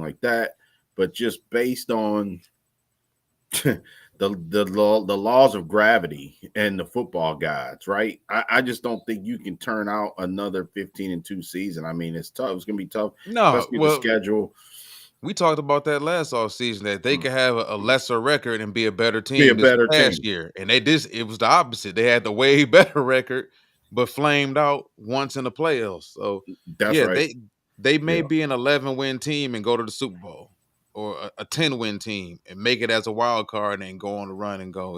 anything like that, but just based on the laws of gravity and the football gods, right? I just don't think you can turn out another 15-2 season. I mean, it's tough. It's gonna be tough, No, especially the well, schedule. we talked about that last off season that they could have a lesser record and be a better Be a team this better past team. year, and it was the opposite. They had the way better record, but flamed out once in the playoffs. So That's yeah, right. they may Yeah. be an 11-win team and go to the Super Bowl, or a 10-win team and make it as a wild card and go on the run and go.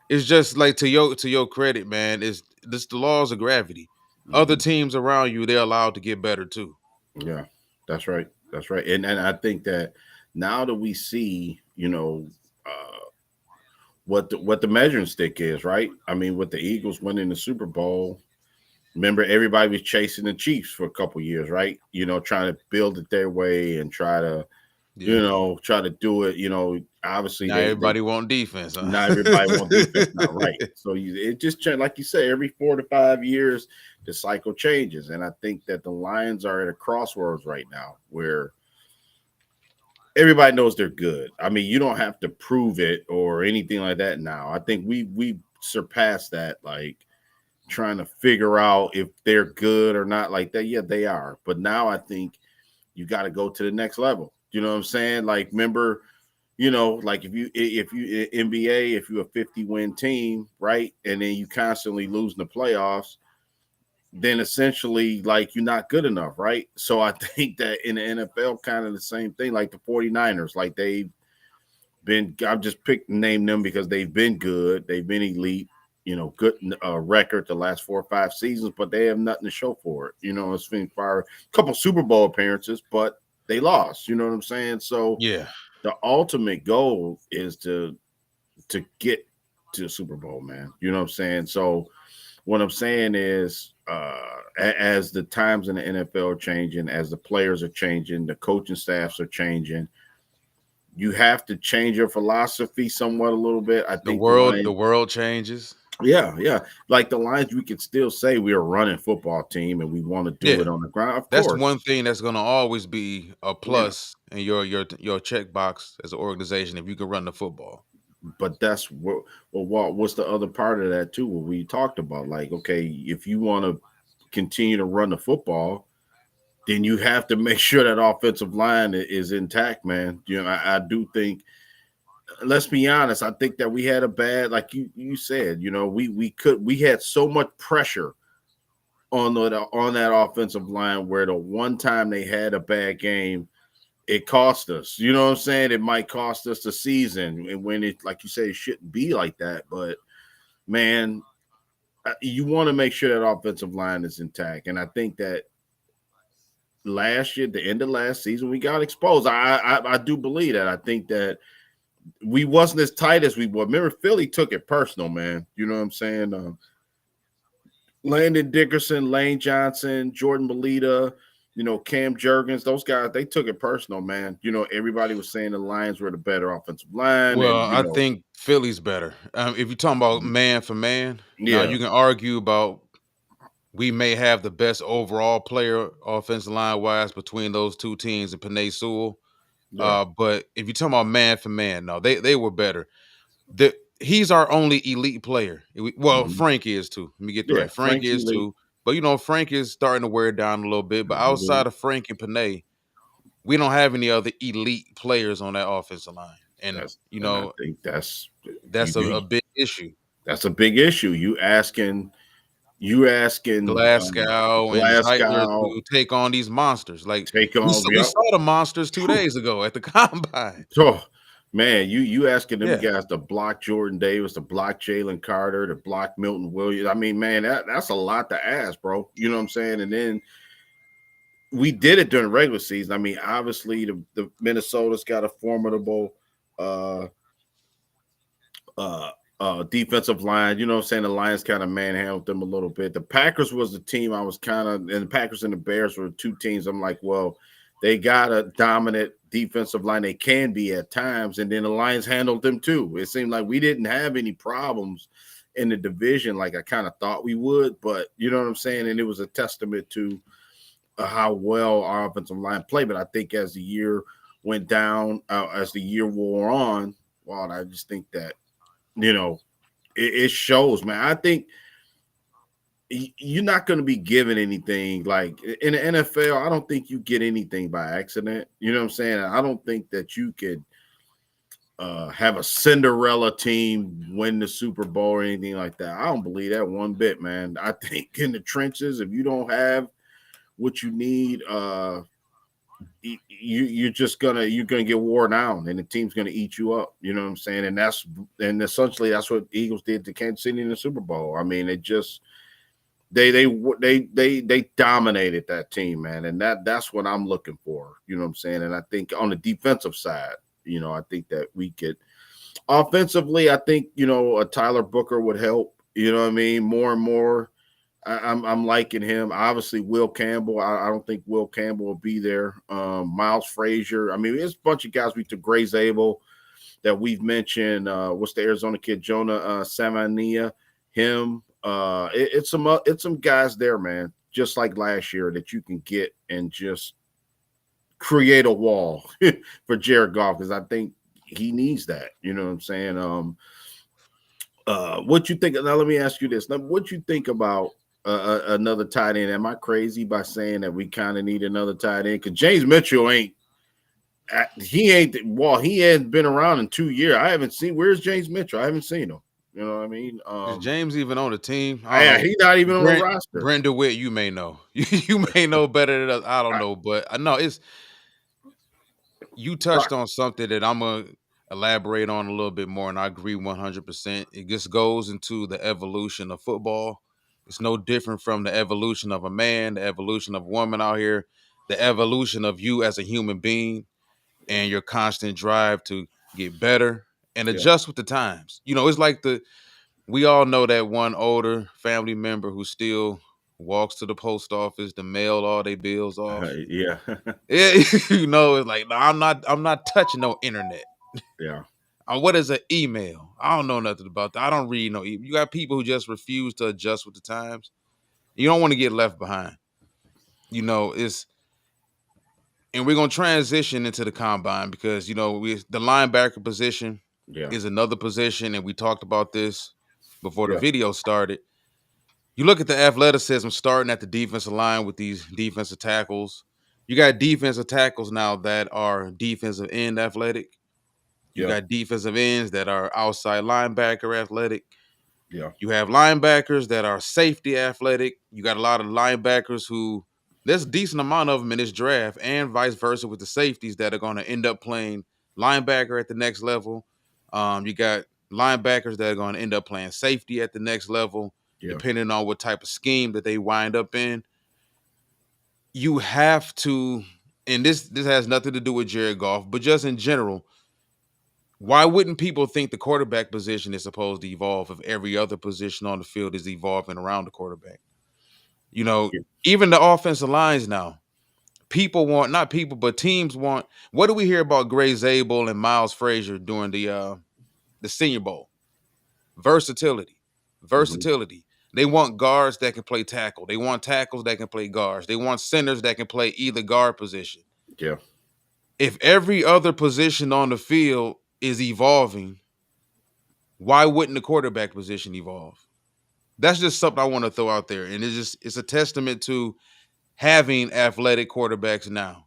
It's just like to your credit, man. It's this the laws of gravity. Other Mhm. teams around you, they're allowed to get better too. Yeah, that's right. That's right. And I think that now that we see, what the measuring stick is, right? I mean, with the Eagles winning the Super Bowl, remember everybody was chasing the Chiefs for a couple years, right? Trying to build it their way and Yeah. try to do it. Obviously Now they everybody want defense, huh? not everybody want defense now, right? So it just like you say, every 4 to 5 years the cycle changes, and I think that the Lions are at a crossroads right now where everybody knows they're good. I mean, you don't have to prove it or anything like that now. I think we surpassed that, like trying to figure out if they're good or not like that. Yeah, they are. But now I think you got to go to the next level. You know what I'm saying? Like, remember, like if you NBA, if you're a 50-win team, right, and then you constantly lose in the playoffs, then essentially like you're not good enough, right? So I think that in the NFL, kind of the same thing, like the 49ers, like they've been, I'm just picked name them because they've been good, they've been elite, good record the last 4 or 5 seasons, but they have nothing to show for it. It's been far a couple Super Bowl appearances, but they lost. You know what I'm saying? So Yeah. the ultimate goal is to get to the Super Bowl, man. You know what I'm saying? So what I'm saying is, as the times in the NFL are changing, as the players are changing, the coaching staffs are changing, you have to change your philosophy somewhat a little bit. I The think the world Lions, the world changes. yeah, yeah, like the Lions, we can still say we're a running football team and we want to do Yeah. it on the ground, of That's course. one thing that's gonna always be a Yeah, plus in your checkbox as an organization if you can run the football. but that's what's the other part of that too? What we talked about, like, okay, if you want to continue to run the football, then you have to make sure that offensive line is intact, man. I do think. Let's be honest. I think that we had a bad, like you said. We had so much pressure on that offensive line where the one time they had a bad game, it cost us. You know what I'm saying? It might cost us the season, and when it, like you say, it shouldn't be like that. But man, you want to make sure that offensive line is intact, and I think that last year, the end of last season, we got exposed. I do believe that. I think that we wasn't as tight as we were. Remember, Philly took it personal, man. You know what I'm saying? Landon Dickerson, Lane Johnson, Jordan Belita, Cam Jurgens, those guys, they took it personal, man. Everybody was saying the Lions were the better offensive line, Well, and I think Philly's better. If you're talking about man for man, now yeah, you can argue about we may have the best overall player offensive line wise between those two teams and Panay Sewell. yeah, But if you're talking about man for man, no, they were better. He's our only elite player. Well, hmm Frank is too. Let me get that yeah. right. Frank Frankie is Lee, too. But Frank is starting to wear down a little bit. But outside of Frank and Panay, we don't have any other elite players on that offensive line. And and I think you that's do. a big issue. That's a big issue. You asking Glasgow and Zeitler Glasgow to take on these monsters. Like take we on. saw, we Yep. saw the monsters 2 days ago at the combine. Oh, man, you asking them Yeah. guys to block Jordan Davis, to block Jalen Carter, to block Milton Williams. I mean, man, that's a lot to ask, bro. You know what I'm saying? And then we did it during the regular season. I mean, obviously the Minnesota's got a formidable uh uh defensive line. You know what I'm saying? The Lions kind of manhandled them a little bit. The Packers was the team I was kind of, and the Packers and the Bears were two teams. I'm like, well, they got a dominant defensive line. They can be at times, and then the Lions handled them too. It seemed like we didn't have any problems in the division like I kind of thought we would, but you know what I'm saying? And it was a testament to how well our offensive line played. But I think as the year went down, as the year wore on, well, I just think that you know it shows, man. I think you're not going to be given anything like in the NFL. I don't think you get anything by accident. You know what I'm saying? I don't think that you could have a Cinderella team win the Super Bowl or anything like that. I don't believe that one bit, man. I think in the trenches, if you don't have what you need, you're gonna get worn down, and the team's gonna eat you up. You know what I'm saying? And essentially that's what Eagles did to Kansas City in the Super Bowl. I mean, it just they dominated that team, man, and that's what I'm looking for. You know what I'm saying? And I think on the defensive side, I think that we could offensively. I think a Tyler Booker would help. You know what I mean? More and more, I'm liking him. Obviously, Will Campbell. I don't think Will Campbell will be there. Miles Frazier. I mean, there's a bunch of guys. We took Gray Zabel that we've mentioned. What's the Arizona kid? Jonah Samania. Him. It's some guys there, man. Just like last year that you can get and just create a wall for Jared Goff, because I think he needs that. You know what I'm saying? What you think? Now let me ask you this. Now, what you think about another tight end? Am I crazy by saying that we kind of need another tight end? Because James Mitchell he ain't been around in 2 years. I haven't seen. Where's James Mitchell? I haven't seen him. You know what I mean? Is James even on the team? Yeah, he's not even on the roster. Brent DeWitt, you may know. You may know better than us. I don't know, but I know you touched on something that I'm gonna elaborate on a little bit more, and I agree 100%. It just goes into the evolution of football. It's no different from the evolution of a man, the evolution of a woman out here, the evolution of you as a human being, and your constant drive to get better and adjust with the times. It's like we all know that one older family member who still walks to the post office to mail all their bills off. Yeah. Yeah, it's like, no, I'm not touching no internet. Yeah. What is an email? I don't know nothing about that. I don't read no email. You got people who just refuse to adjust with the times. You don't want to get left behind. And we're gonna transition into the combine because the linebacker position is another position, and we talked about this before the video started. You look at the athleticism starting at the defensive line with these defensive tackles. You got defensive tackles now that are defensive end athletic. You got defensive ends that are outside linebacker athletic. Yeah. You have linebackers that are safety athletic. You got a lot of linebackers who there's a decent amount of them in this draft, and vice versa with the safeties that are going to end up playing linebacker at the next level. You got linebackers that are going to end up playing safety at the next level, depending on what type of scheme that they wind up in. You have to, and this has nothing to do with Jared Goff, but just in general, why wouldn't people think the quarterback position is supposed to evolve if every other position on the field is evolving around the quarterback? Even the offensive lines now. Not people, but teams want. What do we hear about Gray Zabel and Miles Frazier during the Senior Bowl? Versatility. They want guards that can play tackle. They want tackles that can play guards. They want centers that can play either guard position. Yeah. If every other position on the field is evolving, why wouldn't the quarterback position evolve? That's just something I want to throw out there. And it's a testament to having athletic quarterbacks now.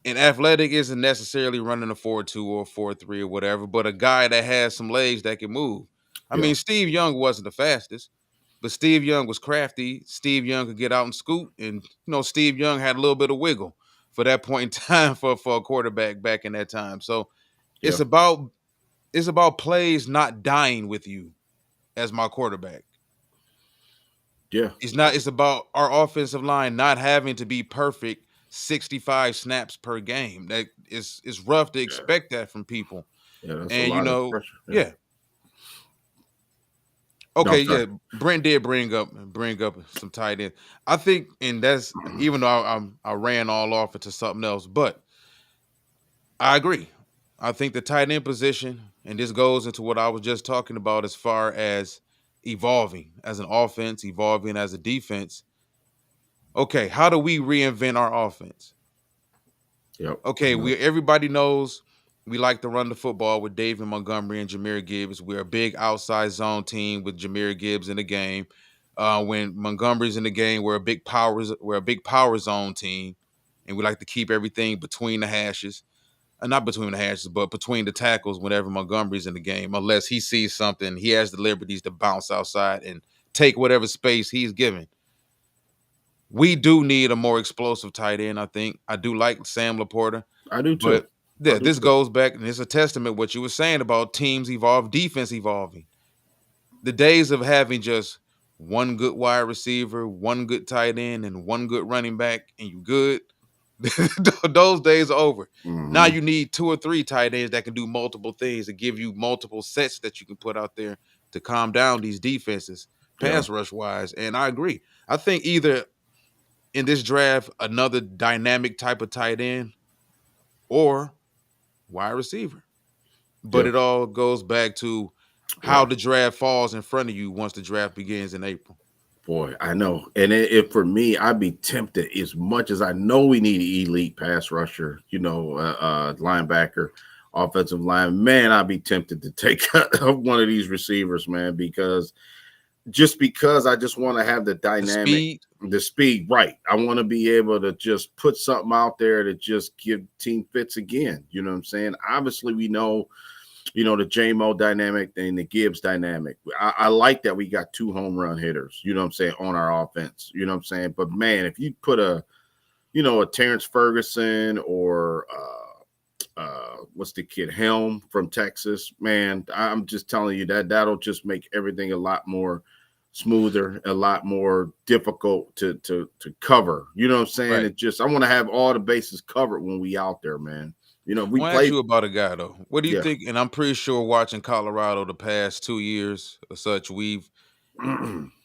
And athletic isn't necessarily running a 4.2 or a 4.3 or whatever, but a guy that has some legs that can move. I mean, Steve Young wasn't the fastest, but Steve Young was crafty. Steve Young could get out and scoot. And, Steve Young had a little bit of wiggle for that point in time for a quarterback back in that time. So it's about plays not dying with you as my quarterback. Yeah. It's about our offensive line not having to be perfect 65 snaps per game. That it's rough to expect that from people. Yeah, that's and a lot of pressure. Yeah. Okay, Brent did bring up some tight end. I think, and that's even though I ran all off into something else, but I agree. I think the tight end position, and this goes into what I was just talking about as far as evolving as an offense, evolving as a defense. Okay, how do we reinvent our offense? Yep. Okay, Yep. everybody knows we like to run the football with David Montgomery and Jahmyr Gibbs. We're a big outside zone team with Jahmyr Gibbs in the game. When Montgomery's in the game, we're a big power zone team, and we like to keep everything between the hashes. Not between the hashes, but between the tackles whenever Montgomery's in the game, unless he sees something, he has the liberties to bounce outside and take whatever space he's given. We do need a more explosive tight end, I think. I do like Sam Laporta, I do too. but yeah, this goes back and it's a testament what you were saying about teams evolve, defense evolving. The days of having just one good wide receiver, one good tight end, and one good running back, and you good. Those days are over. Now you need 2 or 3 tight ends that can do multiple things to give you multiple sets that you can put out there to calm down these defenses, pass rush wise. And I agree. I think either in this draft, another dynamic type of tight end or wide receiver. But it all goes back to how the draft falls in front of you once the draft begins in April. Boy, I know. And if for me, I'd be tempted as much as I know we need an elite pass rusher, linebacker, offensive line. Man, I'd be tempted to take one of these receivers, man, because I just want to have the dynamic, the speed, right. I want to be able to just put something out there to just give team fits again. You know what I'm saying? Obviously, we know, the J-Mo dynamic and the Gibbs dynamic. I like that we got 2 home run hitters, you know what I'm saying, on our offense. You know what I'm saying? But, man, if you put a Terrence Ferguson or what's the kid, Helm from Texas, man, I'm just telling you that'll just make everything a lot more smoother, a lot more difficult to cover. You know what I'm saying? Right. It just, I want to have all the bases covered when we out there, man. We I'll ask you about a guy though. What do you Yeah. think? And I'm pretty sure watching Colorado the past 2 years or such,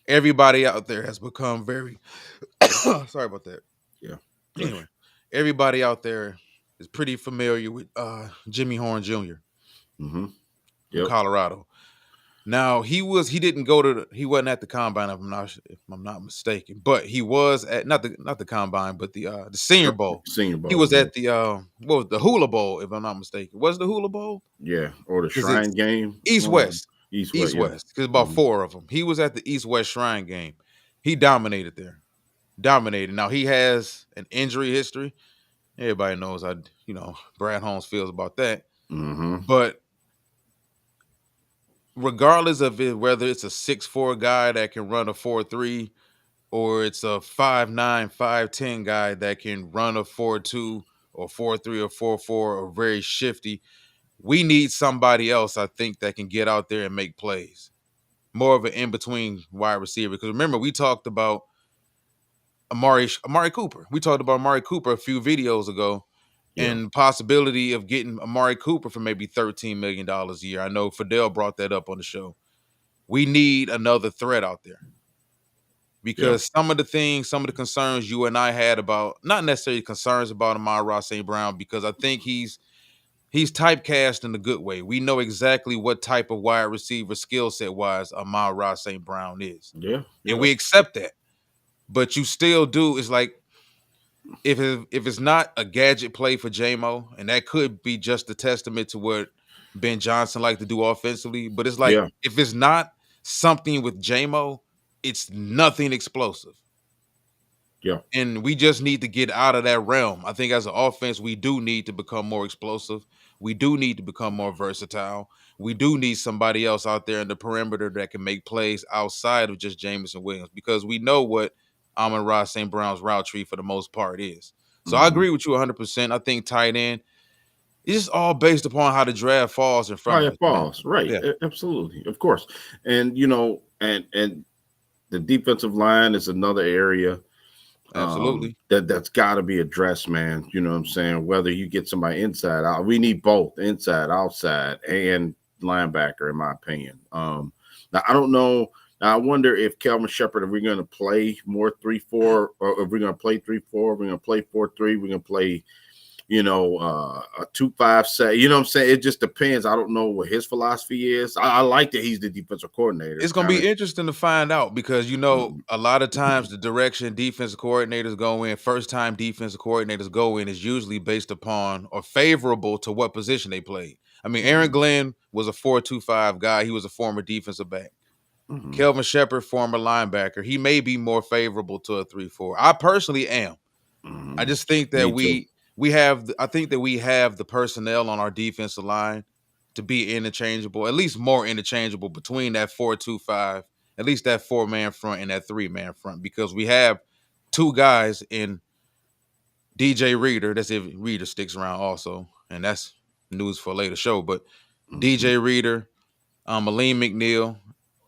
everybody out there has become very sorry about that. Yeah. Anyway, everybody out there is pretty familiar with Jimmy Horn Jr. Yep. From Colorado. Now he wasn't at the combine if I'm not mistaken, but he was at not the combine, but the Senior Bowl. Senior Bowl. He was at the the Hula Bowl, if I'm not mistaken. Was the Hula Bowl? Yeah, or the Shrine game. East West. East West. Because about 4 of them. He was at the East West Shrine game. He dominated there. Now he has an injury history. Everybody knows Brad Holmes feels about that. But regardless of whether it's a 6'4" guy that can run a 4.3 or it's a 5'9", 5'10" guy that can run a 4.2 or 4.3 or 4.4 or very shifty, we need somebody else, I think, that can get out there and make plays. More of an in-between wide receiver. Because remember, we talked about Amari Cooper. We talked about Amari Cooper a few videos ago. And possibility of getting Amari Cooper for maybe $13 million a year. I know Fidel brought that up on the show. We need another threat out there. Because some of the concerns you and I had about, not necessarily concerns about Amon-Ra St. Brown, because I think he's typecast in a good way. We know exactly what type of wide receiver skill set wise Amon-Ra St. Brown is. Yeah. And we accept that. But you still do, it's like, if it's not a gadget play for J-Mo, and that could be just a testament to what Ben Johnson liked to do offensively, but it's like, if it's not something with J-Mo, it's nothing explosive. Yeah. And we just need to get out of that realm. I think as an offense, we do need to become more explosive. We do need to become more versatile. We do need somebody else out there in the perimeter that can make plays outside of just Jameson Williams, because we know what Amon-Ra St. Brown's route tree for the most part is. So I agree with you 100%. I think tight end is just all based upon how the draft falls in front of us. Falls, right. Yeah. Absolutely. Of course. And, and the defensive line is another area. Absolutely. That's got to be addressed, man. You know what I'm saying? Whether you get somebody inside out, we need both inside, outside, and linebacker, in my opinion. Now, I don't know. Now, I wonder if Kelvin Shepherd, if we're going to play more 3-4, or if we're going to play 3-4, we're going to play 4-3, we're going to play, a 2-5 set. You know what I'm saying? It just depends. I don't know what his philosophy is. I like that he's the defensive coordinator. It's gonna be interesting to find out because Mhm. a lot of times the direction defensive coordinators go in, first time defensive coordinators go in is usually based upon or favorable to what position they played. I mean, Aaron Mhm. Glenn was a 4-2-5 guy. He was a former defensive back. Mhm. Kelvin Shepard, former linebacker. He may be more favorable to a 3-4. I personally am. I Mhm. just think that Me too. I think that we have the personnel on our defensive line to be interchangeable, at least more interchangeable between that 4-2-5, at least that 4-man front and that 3-man front, because we have two guys in DJ Reader. That's if Reader sticks around also, and that's news for a later show. But Mhm. DJ Reader, Aleem McNeil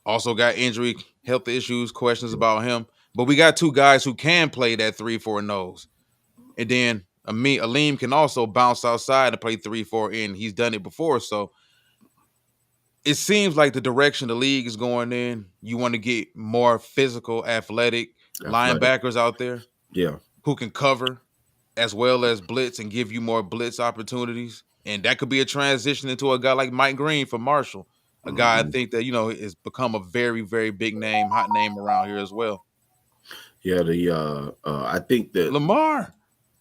also got injury, health issues, questions about him. But we got two guys who can play that 3-4 nose. And then Aleem can also bounce outside and play 3-4 in. He's done it before. So it seems like the direction the league is going in, you want to get more physical, athletic Athletic. linebackers out there Yeah. who can cover as well as blitz and give you more blitz opportunities. And that could be a transition into a guy like Mike Green from Marshall, a guy I Mhm. think that, has become a very, very big name, hot name around here as well. Yeah. Lamar.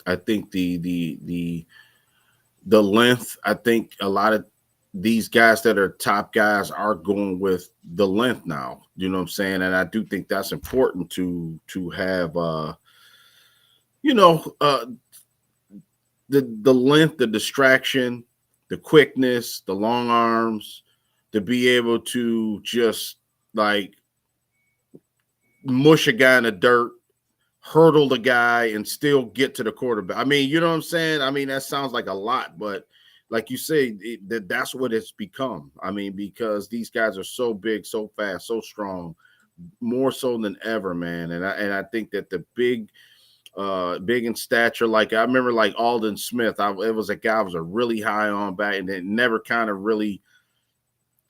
I think the length. I think a lot of these guys that are top guys are going with the length now. You know what I'm saying? And I do think that's important to have you know uh the length, the distraction, the quickness, the long arms, to be able to just like mush a guy in the dirt, hurdle the guy, and still get to the quarterback. I mean, you know what I'm saying? I mean, that sounds like a lot, but like you say, that's what it's become. I mean, because these guys are so big, so fast, so strong, more so than ever, man. And I think that the big in stature, like I remember like Alden Smith, it was a guy I was a really high on back, and it never kind of really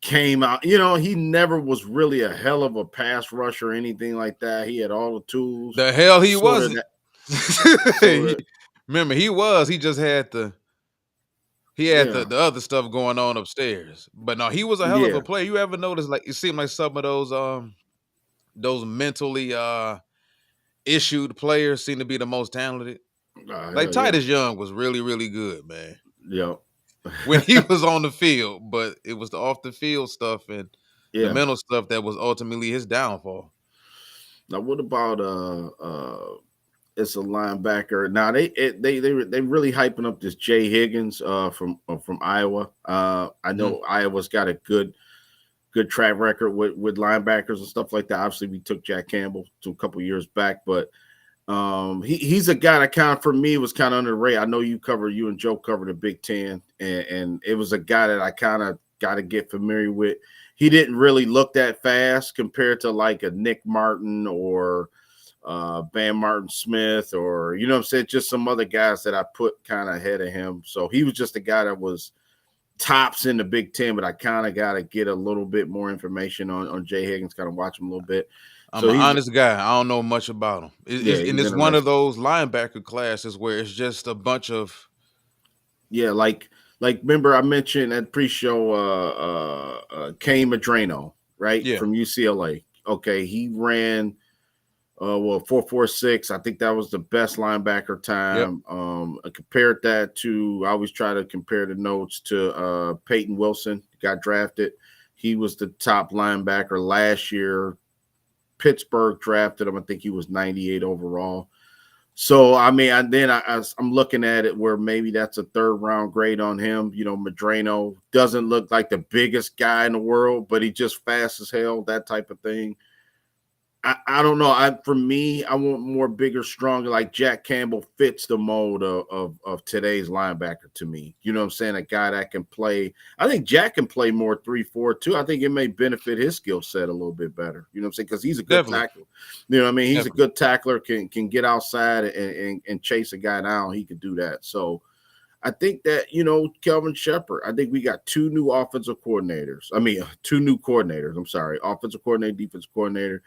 came out. He never was really a hell of a pass rusher or anything like that. He had all the tools, The hell he sort of wasn't. that, sort of, Remember, he was. He just had yeah, the other stuff going on upstairs. But no, he was a hell of a yeah, player. You ever notice like it seemed like some of those mentally issued players seem to be the most talented. Like hell yeah, Titus Young was really, really good, man. yeah, When he was on the field, but it was the off the field stuff and the yeah. mental stuff that was ultimately his downfall. Now, what about it's a linebacker. Now they really hyping up this Jay Higgins from Iowa. I Mhm. know Iowa's got a good track record with linebackers and stuff like that. Obviously, we took Jack Campbell to a couple years back, but he's a guy that kind of for me was kind of under the radar. I know you and Joe covered the Big Ten, and it was a guy that I kind of got to get familiar with. He didn't really look that fast compared to like a Nick Martin or Bam Martin Smith, or you know what I'm saying, just some other guys that I put kind of ahead of him. So he was just a guy that was tops in the Big Ten, but I kind of got to get a little bit more information on Jay Higgins, kind of watch him a little bit. I'm So an he's honest guy. I don't know much about him. yeah, And he's it's one of interesting. those linebacker classes where it's just a bunch of Yeah, like remember I mentioned at pre-show Kane Madrano, right, yeah, from UCLA. Okay, he ran 4.46. I think that was the best linebacker yep. time. I compared that to, I always try to compare the notes to Peyton Wilson, got drafted. He was the top linebacker last year. Pittsburgh drafted him. I think he was 98 overall. So I mean, I'm looking at it where maybe that's a third round grade on him. Madrano doesn't look like the biggest guy in the world, but he just fast as hell, that type of thing. I don't know. For me, I want more bigger, stronger. Like Jack Campbell fits the mold of today's linebacker to me. You know what I'm saying? A guy that can play. I think Jack can play more 3-4 too. I think it may benefit his skill set a little bit better. You know what I'm saying? Because he's a good Definitely. tackler. You know what I mean? He's a Definitely. good tackler. Can get outside and chase a guy down. He could do that. So I think that, Kelvin Shepard, I think we got two new offensive coordinators. I mean, two new coordinators. I'm sorry. Offensive coordinator, defensive coordinator.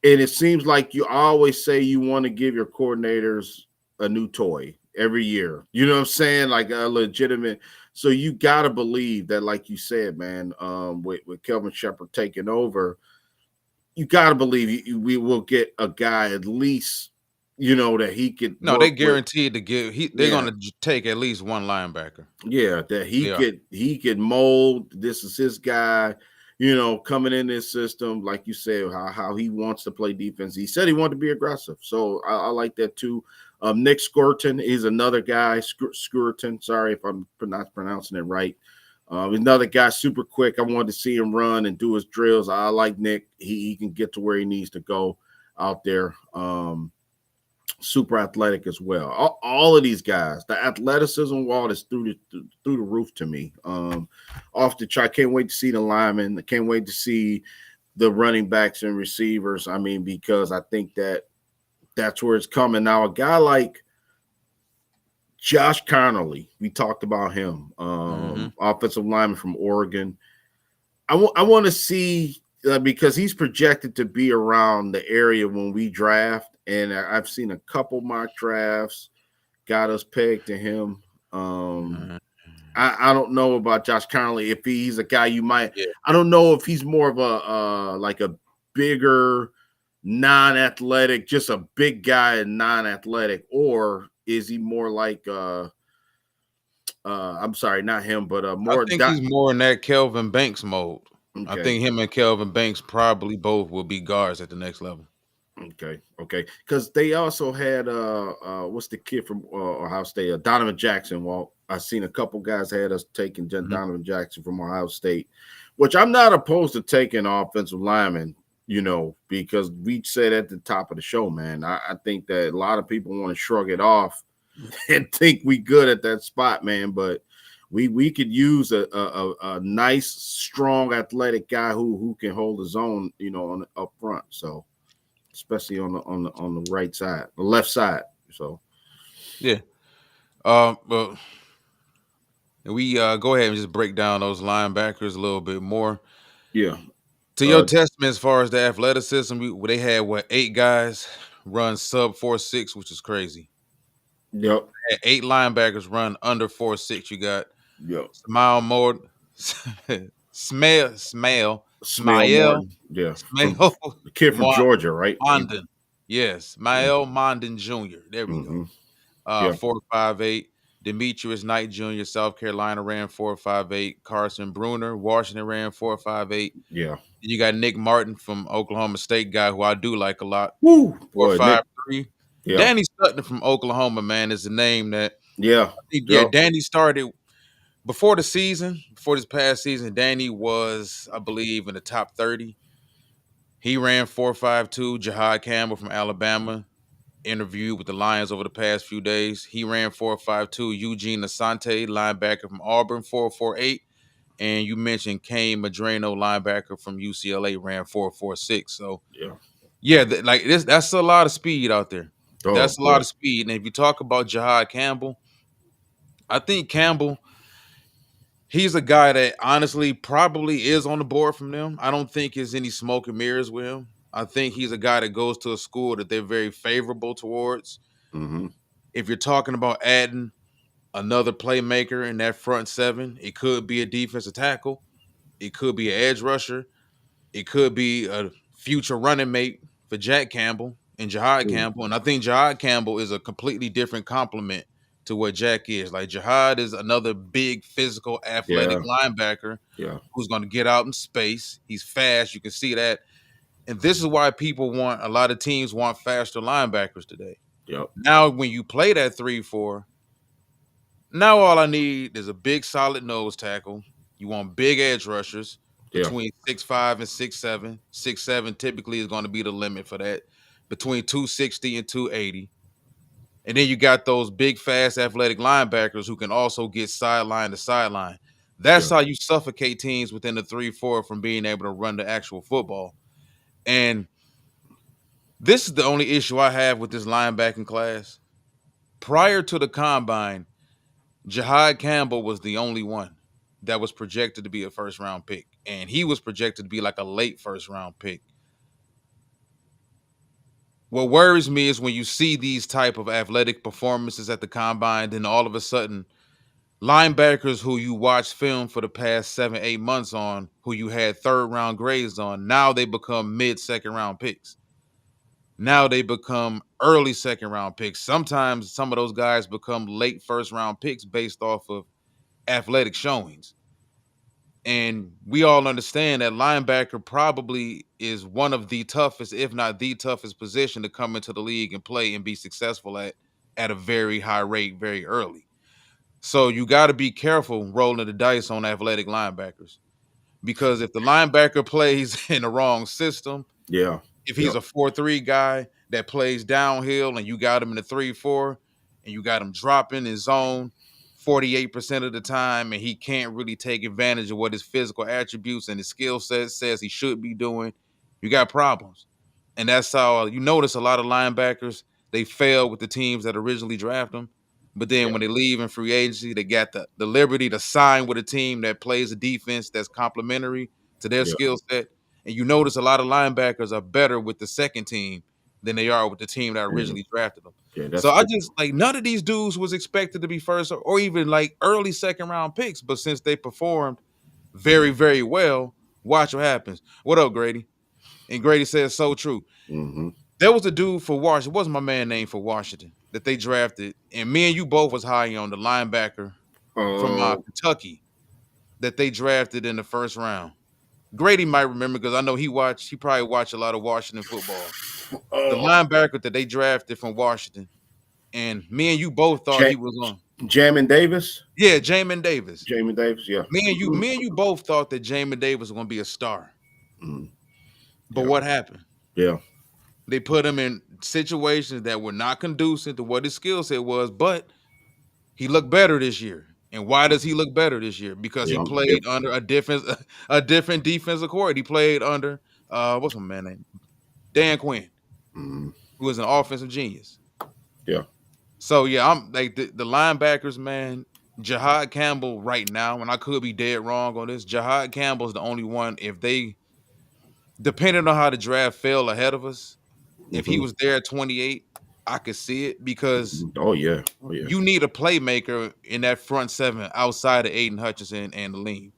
And it seems like you always say you want to give your coordinators a new toy. every year. You know what I'm saying? Like a legitimate. So you gotta believe that, like you said, man, with Kelvin Shepherd taking over, you gotta believe we will get a guy at least, that he could No, they work with. guaranteed to give. They're Yeah, gonna take at least one linebacker. yeah, that he They are. could he could mold. This is his guy. Coming in this system, like you said, how he wants to play defense. He said he wanted to be aggressive, so I like that too. Nick Skurton is another guy. Skurton, sorry if I'm not pronouncing it right. Another guy, super quick. I wanted to see him run and do his drills. I like Nick. He can get to where he needs to go out there. Super athletic as well. All of these guys, the athleticism wall is through the roof to me. Off the chart. Can't wait to see the linemen. I can't wait to see the running backs and receivers. I mean, because I think that's where it's coming now. A guy like Josh Connolly, we talked about him, offensive lineman from Oregon. I want to see because he's projected to be around the area when we draft, and I've seen a couple mock drafts got us pegged to him. I don't know about Josh Connolly if he's a guy you might. Yeah. I don't know if he's more of a like a bigger, non-athletic, just a big guy and non-athletic, or is he more like I'm sorry, not him, but more. I think he's more in that Kelvin Banks mode. I Okay. think him and Kelvin Banks probably both will be guards at the next level. Okay. Because they also had what's the kid from Ohio State? Donovan Jackson. Well, I've seen a couple guys had us taking Donovan Jackson from Ohio State, which I'm not opposed to taking offensive linemen, because we said at the top of the show, man. I think that a lot of people want to shrug it off and think we good at that spot, man. But we could use a nice, strong, athletic guy who can hold his own, on up front. So. Especially on the right side, the left side. So, yeah. But we go ahead and just break down those linebackers a little bit more. Yeah. To your testament, as far as the athleticism, they had 8 guys run sub 4.6, which is crazy. Yep. 8 linebackers run under 4.6. You got Smile Mord, Smail, yeah, Smail, the kid from Georgia, right? Mondon, yes, Mael Mondon Jr. There we go. 4.58. Demetrius Knight Jr., South Carolina ran 4.58. Carson Bruner, Washington ran 4.58. Yeah. And you got Nick Martin from Oklahoma State, guy who I do like a lot. Woo, 4.53. Yeah. Danny Sutton from Oklahoma, man, is the name that. Yeah. Danny started before this past season. Danny was, I believe, in the top 30. He ran 4.52. Jahad Campbell from Alabama interviewed with the Lions over the past few days. He ran 4.52. Eugene Asante, linebacker from Auburn, 4.48. And you mentioned Kane Madrano, linebacker from UCLA, ran 4.46. So that's a lot of speed out there. That's a lot of speed. And if you talk about Jahad Campbell, I think Campbell, he's a guy that honestly probably is on the board from them. I don't think there's any smoke and mirrors with him. I think he's a guy that goes to a school that they're very favorable towards. If you're talking about adding another playmaker in that front 7, it could be a defensive tackle. It could be an edge rusher. It could be a future running mate for Jack Campbell and Jahad Campbell. And I think Jahad Campbell is a completely different complement to what Jack is. Like, Jahad is another big, physical, athletic linebacker who's going to get out in space. He's fast. You can see that. And this is why a lot of teams want faster linebackers today. Now, when you play that 3-4, now all I need is a big, solid nose tackle. You want big edge rushers between 6'5" and 6'7". 6'7" typically is going to be the limit for that, between 260 and 280. And then you got those big, fast, athletic linebackers who can also get sideline to sideline. That's how you suffocate teams within the 3-4 from being able to run the actual football. And this is the only issue I have with this linebacking class. Prior to the combine, Jahad Campbell was the only one that was projected to be a first-round pick. And he was projected to be like a late first-round pick. What worries me is when you see these type of athletic performances at the combine, then all of a sudden linebackers who you watched film for the past 7, 8 months on, who you had third round grades on, now they become mid second round picks. Now they become early second round picks. Sometimes some of those guys become late first round picks based off of athletic showings. And we all understand that linebacker probably is one of the toughest, if not the toughest position to come into the league and play and be successful at a very high rate very early. So you got to be careful rolling the dice on athletic linebackers, because if the linebacker plays in the wrong system, Yeah. if he's Yep. a 4-3 guy that plays downhill and you got him in a 3-4 and you got him dropping his zone 48% of the time and he can't really take advantage of what his physical attributes and his skill set says he should be doing, you got problems. And that's how you notice a lot of linebackers, they fail with the teams that originally draft them. But then Yeah. when they leave in free agency, they got the liberty to sign with a team that plays a defense that's complementary to their Yeah. skill set. And you notice a lot of linebackers are better with the second team than they are with the team that Yeah. originally drafted them. Yeah. So That's I good. just like none of these dudes was expected to be first or even like early second round picks, but since they performed very, very well, watch what happens. What up, Grady? And Grady says so true. Hmm. There was a dude for Washington. It wasn't my man named for Washington that they drafted, and me and you both was high on the linebacker from Uh, Kentucky that they drafted in the first round. Grady might remember because I know he probably watched a lot of Washington football. The uh, linebacker that they drafted from Washington, and me and you both thought he Ja- was on. Jamin Davis. Yeah, Jamin Davis. Jamin Davis. Yeah. Me and you both thought that Jamin Davis was going to be a star. Mm. But Yeah. what happened? Yeah. They put him in situations that were not conducive to what his skill set was, but he looked better this year. And why does he look better this year? Because he Yeah. played under a different defensive coordinator. He played under what's my man name? Dan Quinn, Mm. who was an offensive genius. Yeah. So yeah, I'm like the linebackers, man. Jahad Campbell right now, and I could be dead wrong on this. Jahad Campbell is the only one. If they, depending on how the draft fell ahead of us, if he Hmm. was there at 28, I could see it because Oh yeah. Oh yeah. you need a playmaker in that front seven outside of Aiden Hutchinson and Aleem.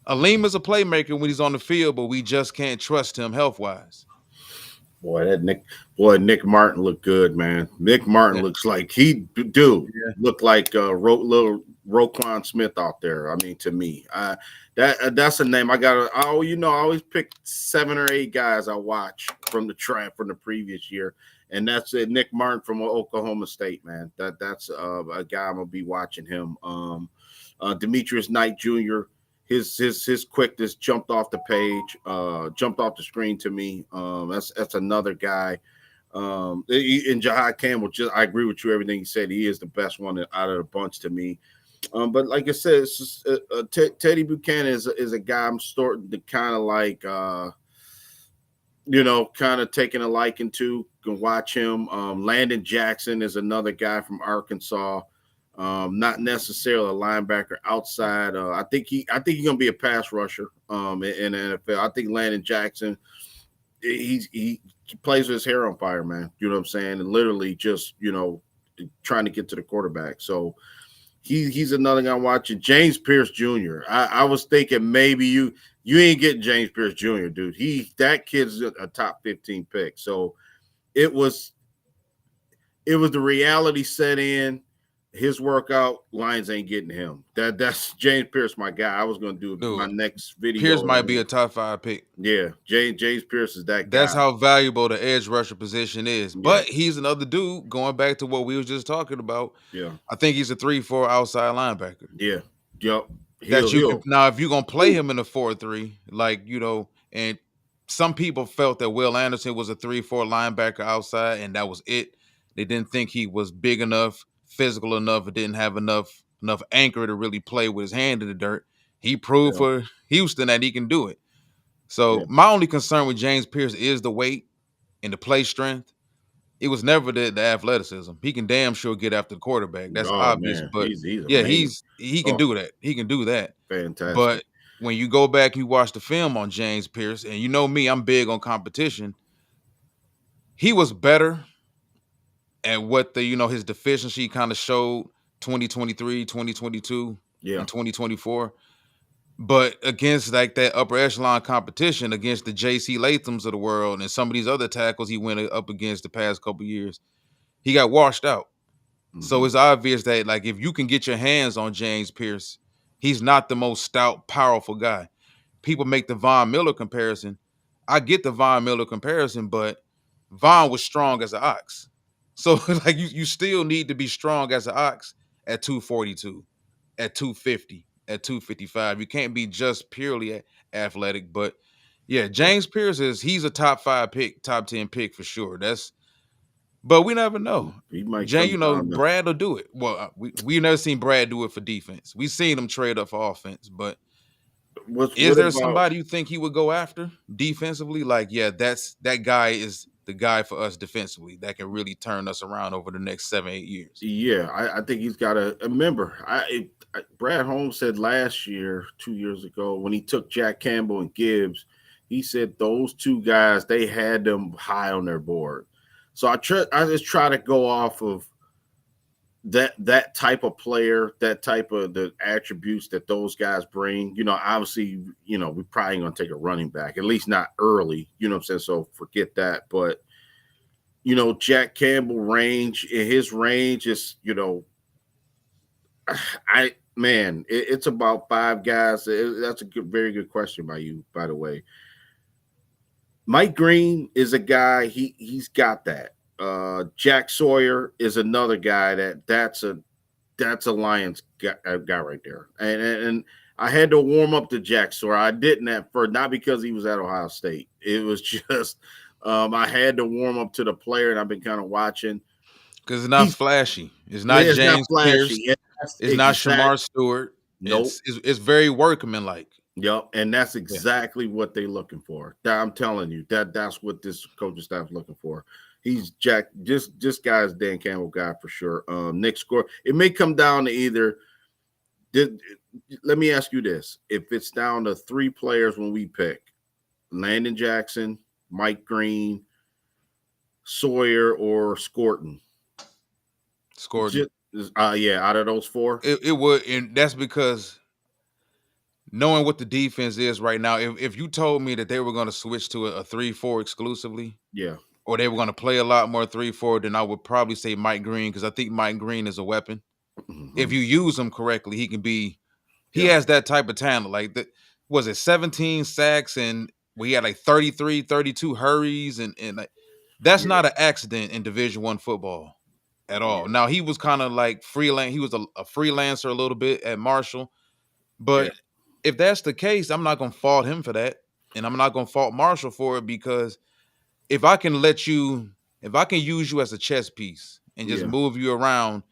Aleem is a playmaker when he's on the field, but we just can't trust him health wise. Nick Martin looked good, man. Nick Martin Yeah, looks like dude yeah. looked like little Roquan Smith out there. I mean, to me, that's a name I got. I always pick 7 or 8 guys I watch from the trap from the previous year, and that's it. Nick Martin from Oklahoma State, man. That's a guy I'm gonna be watching him. Demetrius Knight Jr. His quickness jumped off the page, jumped off the screen to me. That's another guy. And Jahad Campbell, I agree with you. Everything he said, he is the best one out of the bunch to me. But like I said, it's just, Teddy Buchanan is a guy I'm starting to kind of like, kind of taking a liking to. Can watch him. Landon Jackson is another guy from Arkansas. Not necessarily a linebacker outside. I think he's gonna be a pass rusher. In the NFL, I think Landon Jackson, he plays with his hair on fire, man. You know what I'm saying? And literally just trying to get to the quarterback. So he's another guy I'm watching. James Pierce Jr. I was thinking maybe you ain't getting James Pierce Jr., dude. That kid's a top 15 pick. So it was the reality set in. His workout lines ain't getting him. That's James Pierce, my guy. I was gonna do my Dude, next video. Pierce might be a top 5 pick. Yeah, James Pierce is that That's guy. how valuable the edge rusher position is. Yeah, But he's another dude, going back to what we was just talking about. yeah, I think he's a 3-4 outside linebacker. yeah, yep. That you can He'll now if you're gonna play him in a 4-3, and some people felt that Will Anderson was a 3-4 linebacker outside, and that was it. They didn't think he was big enough, physical enough, or didn't have enough anchor to really play with his hand in the dirt. He proved yeah, for Houston that he can do it. yeah, So my only concern with James Pierce is the weight and the play strength. It was never the athleticism. He can damn sure get after the quarterback. That's oh obvious. man, But he's yeah, amazing. he can Oh, do that. He can do that. fantastic. But when you go back, you watch the film on James Pierce, and you know me, I'm big on competition. he was better at what his deficiency kind of showed 2023, 2022, Yeah. and 2024. But against like that upper echelon competition against the JC Lathams of the world and some of these other tackles he went up against the past couple years, he got washed out. So Hmm. it's obvious that like if you can get your hands on James Pierce, he's not the most stout, powerful guy. People make the Von Miller comparison. I get the Von Miller comparison, but Von was strong as an ox. So like you still need to be strong as an ox at 242, at 250, at 255. You can't be just purely athletic. But yeah, Yeah. James Pierce he's a top 5 pick, top 10 pick for sure. But we never know. He might Jay, come down to Brad will do it. Well, we never seen Brad do it for defense. We seen him trade up for offense, but is what there about somebody you think he would go after defensively? Like, yeah, that guy is the guy for us defensively that can really turn us around over the next 7, 8 years. yeah, I think he's got to remember. Brad Holmes said last year, 2 years ago, when he took Jack Campbell and Gibbs, he said those two guys they had them high on their board. So I just try to go off of that type of player, that type of the attributes that those guys bring. Obviously, we probably ain't gonna take a running back, at least not early. You know what I'm saying? So forget that. But Jack Campbell his range is, it's about five guys. That's a very good question by you, by the way. Mike Green is a guy, he's got that. Jack Sawyer is another guy that's a Lions guy right there. And I had to warm up to Jack Sawyer. I didn't at first, not because he was at Ohio State. It was just I had to warm up to the player, and I've been kind of watching. Because it's not He's flashy. It's not Yeah, it's not James Pierce. flashy. That's It's not exact. Shamar Stewart. Nope. It's very workmanlike. Yep, and that's Yeah. exactly what they're looking for. I'm telling you, that's what this coaching staff is looking for. He's Jack. This guy's Dan Campbell guy for sure. Nick Score. It may come down to either. Did, Let me ask you this: if it's down to three players when we pick, Landon Jackson, Mike Green, Sawyer, or Scorton, Scored. just, yeah, out of those four, It would, and that's because knowing what the defense is right now, if you told me that they were going to switch to a 3-4 exclusively, yeah. or they were going to play a lot more 3-4, then I would probably say Mike Green because I think Mike Green is a weapon. Mm-hmm. If you use him correctly, he can be. He Yeah. has that type of talent. Like that, was it 17 sacks and we had like 33, 32 hurries and like that's Yeah. not an accident in Division I football at all. Yeah. Now he was kind of like freelance. He was a freelancer a little bit at Marshall, Yeah. but if that's the case, I'm not gonna fault him for that, and I'm not gonna fault Marshall for it because if I can use you as a chess piece and just Yeah. move you around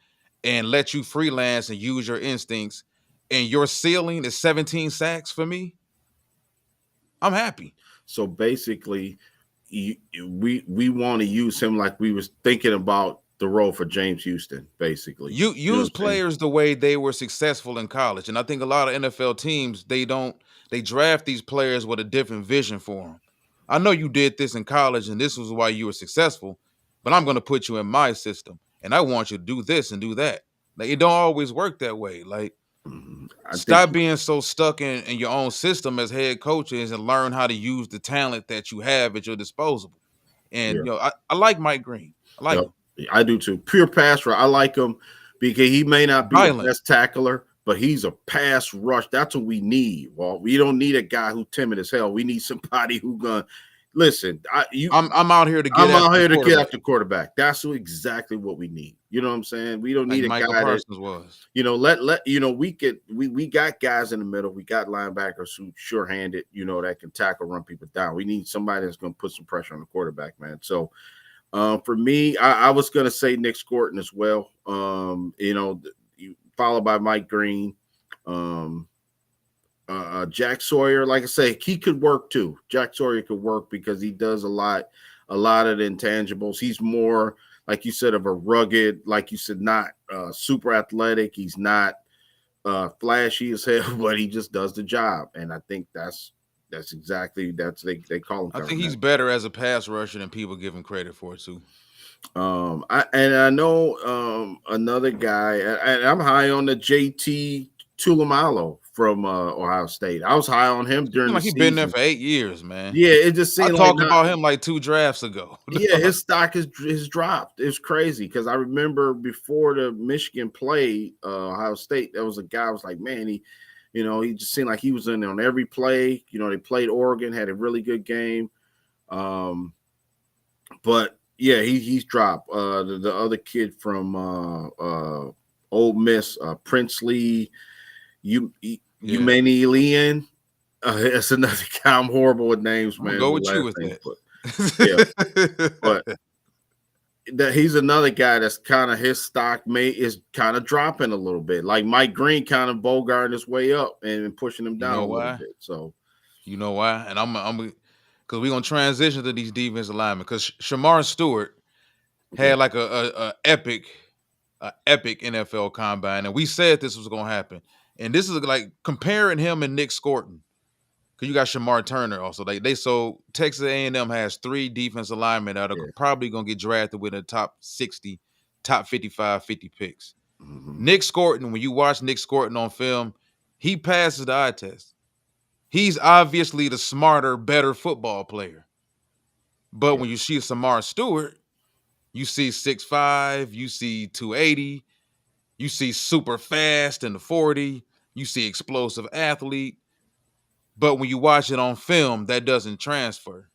and let you freelance and use your instincts, and your ceiling is 17 sacks for me, I'm happy. So basically, we want to use him like we was thinking about the role for James Houston. Basically, You you know use what I'm saying? players the way they were successful in college, and I think a lot of NFL teams they draft these players with a different vision for them. I know you did this in college, and this was why you were successful, but I'm going to put you in my system, and I want you to do this and do that. Like it don't always work that way. Like I think stop being so stuck in your own system as head coaches and learn how to use the talent that you have at your disposal. And yeah, I like Mike Green. I like yep, him. I do too. Pure passer. I like him because he may not be the Violent. best tackler, but he's a pass rush. That's what we need. Well, we don't need a guy who's timid as hell. We need somebody who gonna listen. I'm out here to get I'm after out here the to get quarterback, after quarterback. That's exactly what we need. You know what I'm saying? We don't like need a Michael guy that Parsons was. we got guys in the middle. We got linebackers who sure-handed, that can tackle, run people down. We need somebody that's going to put some pressure on the quarterback, man. So for me, I was going to say Nick Scorton as well. Followed by Mike Green. Jack Sawyer, like I say, he could work too. Jack Sawyer could work because he does a lot of the intangibles. He's more, like you said, of a rugged, like you said, not super athletic. He's not flashy as hell, but he just does the job. And I think that's That's exactly they call him I think he's Coverness. better as a pass rusher than people give him credit for too. I know another guy, and I'm high on the JT Tulamalo from Ohio State. I was high on him during Seems the like he been there season. for 8 years, man. Yeah, it just I seemed like talked not. about him like 2 drafts ago. Yeah, his stock is dropped. It's crazy because I remember before the Michigan played Ohio State, there was a guy I was like, man, he just seemed like he was in on every play. They played Oregon, had a really good game. But yeah, he's dropped. The other kid from Ole Miss, Princely, you Yeah, Umanielian. It's another guy. I'm horrible with names, I'm gonna man, go with with you last with names, but yeah, but that. that he's another guy that's kind of his stock is kind of dropping a little bit. Like Mike Green kind of bogarting his way up and pushing him You down know a little why? bit. So You know why? And I'm because we're gonna transition to these defensive linemen because Shamar Stewart yeah, had like a epic NFL combine, and we said this was gonna happen. And this is like comparing him and Nick Scorton. Because you got Shamar Turner also. So Texas A&M has 3 defensive linemen that are yeah, probably gonna get drafted with the top 60, top 55, 50 picks. mm-hmm. Nick Scorton, when you watch Nick Scorton on film, he passes the eye test. He's obviously the smarter, better football player. But Yeah, when you see Samar Stewart, you see 6'5", you see 280, you see super fast in the 40, you see explosive athlete. But when you watch it on film, that doesn't transfer.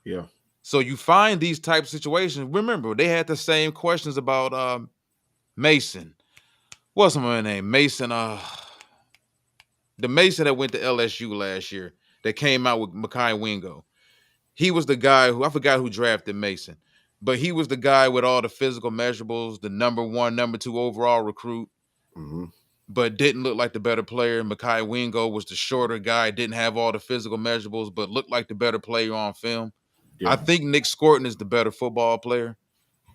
yeah, So you find these type of situations. Remember, they had the same questions about Mason. What's my name? Mason. The Mason that went to LSU last year that came out with Makai Wingo. He was the guy who I forgot who drafted Mason, but he was the guy with all the physical measurables, the number 1, number 2 overall recruit, mm-hmm. but didn't look like the better player. Makai Wingo was the shorter guy, didn't have all the physical measurables, but looked like the better player on film. I Yeah, think Nick Scorton is the better football player,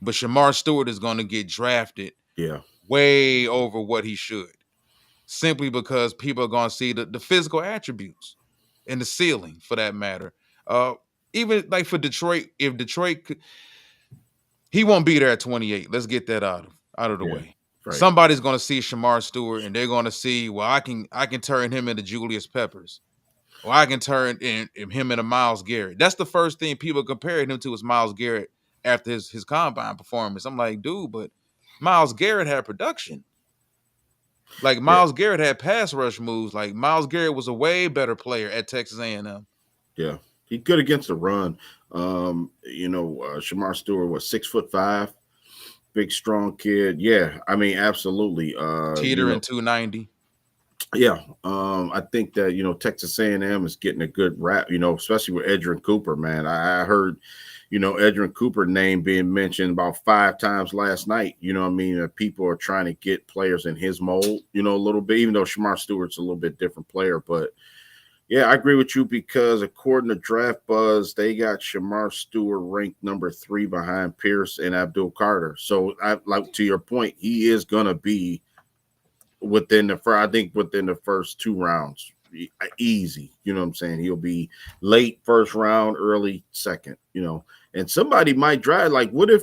but Shamar Stewart is going to get drafted yeah, way over what he should, simply because people are going to see the physical attributes and the ceiling for that matter. Uh, Even like for Detroit, if Detroit he won't be there at 28. Let's get that out of the yeah. way. Right. Somebody's going to see Shamar Stewart and they're going to see, well, I can turn him into Julius Peppers. Or I can turn him into Myles Garrett. That's the first thing people compared him to is Myles Garrett after his combine performance. I'm like, dude, but Myles Garrett had production. Like Yeah, Myles Garrett had pass rush moves. Like Myles Garrett was a way better player at Texas A&M. yeah. He good against the run. Shamar Stewart was 6'5", big strong kid. Yeah, I mean, absolutely. Teetering 290. Yeah. I think that Texas A&M is getting a good rap. Especially with Edgerrin Cooper. Man, I heard Edgerrin Cooper name being mentioned about 5 times last night. You know what I mean? People are trying to get players in his mold. A little bit. Even though Shamar Stewart's a little bit different player, but. Yeah, I agree with you because according to Draft Buzz, they got Shamar Stewart ranked number 3 behind Pierce and Abdul Carter. So, like to your point, he is gonna be within the first 2 rounds, easy. You know what I'm saying? He'll be late first round, early second. And somebody might drive. Like, what if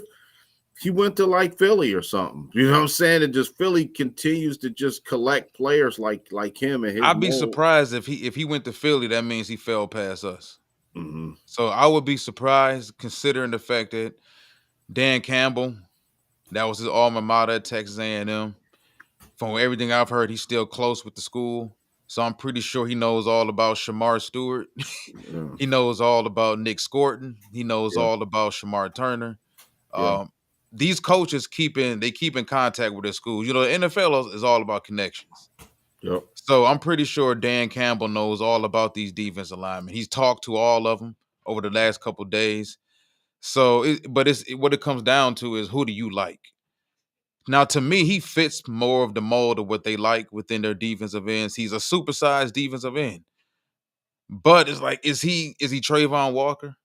he went to like Philly or something? You know what I'm saying? And just Philly continues to just collect players like him and his I'd be mold. surprised if he went to Philly. That means he fell past us. Mm-hmm. So I would be surprised considering the fact that Dan Campbell, that was his alma mater at Texas A&M. From everything I've heard, he's still close with the school. So I'm pretty sure he knows all about Shamar Stewart. Yeah. He knows all about Nick Scorton. He knows Yeah. all about Shamar Turner. Yeah. Um, these coaches keep in contact with their schools. The NFL is all about connections. Yep. So I'm pretty sure Dan Campbell knows all about these defensive linemen. He's talked to all of them over the last couple of days. So, what it comes down to is who do you like? Now, to me, he fits more of the mold of what they like within their defensive ends. He's a supersized defensive end, but it's like, is he Trayvon Walker?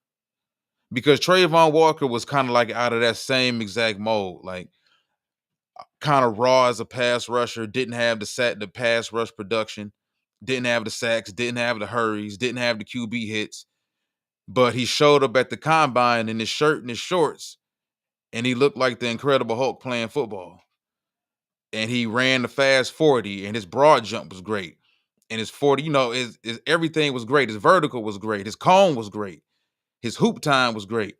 Because Trayvon Walker was kind of like out of that same exact mold, like kind of raw as a pass rusher, didn't have the pass rush production. didn't have the sacks, didn't have the hurries, didn't have the QB hits, but he showed up at the combine in his shirt and his shorts, and he looked like the Incredible Hulk playing football. And he ran the fast 40, and his broad jump was great. And his 40, his everything was great. His vertical was great. His cone was great. His hoop time was great.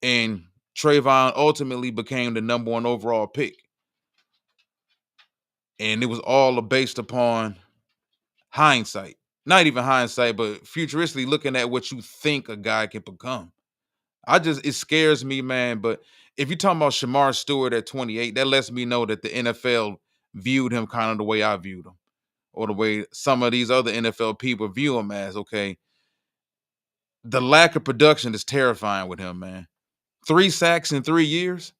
And Trayvon ultimately became the number 1 overall pick. And it was all based upon hindsight. Not even hindsight, but futuristically looking at what you think a guy can become. It scares me, man. But if you're talking about Shamar Stewart at 28, that lets me know that the NFL viewed him kind of the way I viewed him, or the way some of these other NFL people view him as. Okay, the lack of production is terrifying with him, man. 3 sacks in 3 years.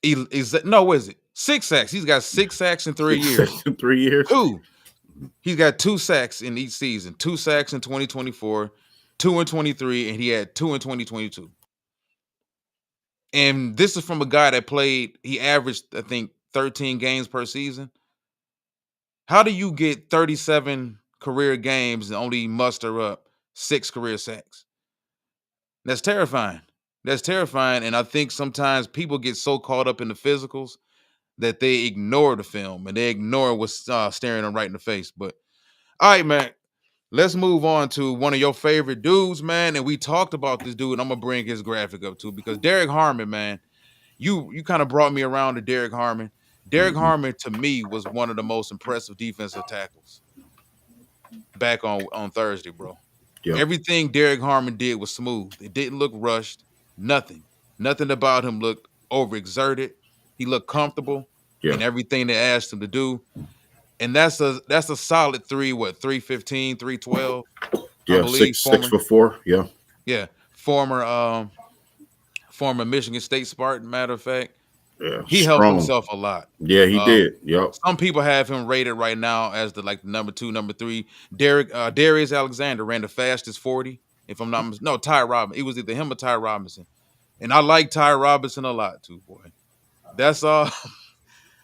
Is it 6 sacks? He's got 6 sacks in 3 years. 3 years. 2. He's got 2 sacks in each season. 2 sacks in 2024, 2 in 23, and he had 2 in 2022. And this is from a guy that he averaged, I think, 13 games per season. How do you get 37 career games and only muster up 6 career sacks? That's terrifying. That's terrifying. And I think sometimes people get so caught up in the physicals that they ignore the film and they ignore what's staring them right in the face. But all right, man, let's move on to one of your favorite dudes, man. And we talked about this dude, and I'm gonna bring his graphic up too, because Derek Harmon, man, you kind of brought me around to Derek Harmon. Derek Harmon, to me, was one of the most impressive defensive tackles back on Thursday, bro. Yeah. Everything Derek Harmon did was smooth. It didn't look rushed. Nothing about him looked overexerted. He looked comfortable in everything they asked him to do. And that's a solid 315, 312. Yeah, I believe 6'4". Yeah. Yeah. Former Michigan State Spartan, matter of fact. Yeah. He helped himself a lot. Yeah, he did. Yep. Some people have him rated right now as the number 2, number 3. Darius Alexander ran the fastest 40. If I'm not no, Ty Robinson. It was either him or Ty Robinson. And I like Ty Robinson a lot too, boy. That's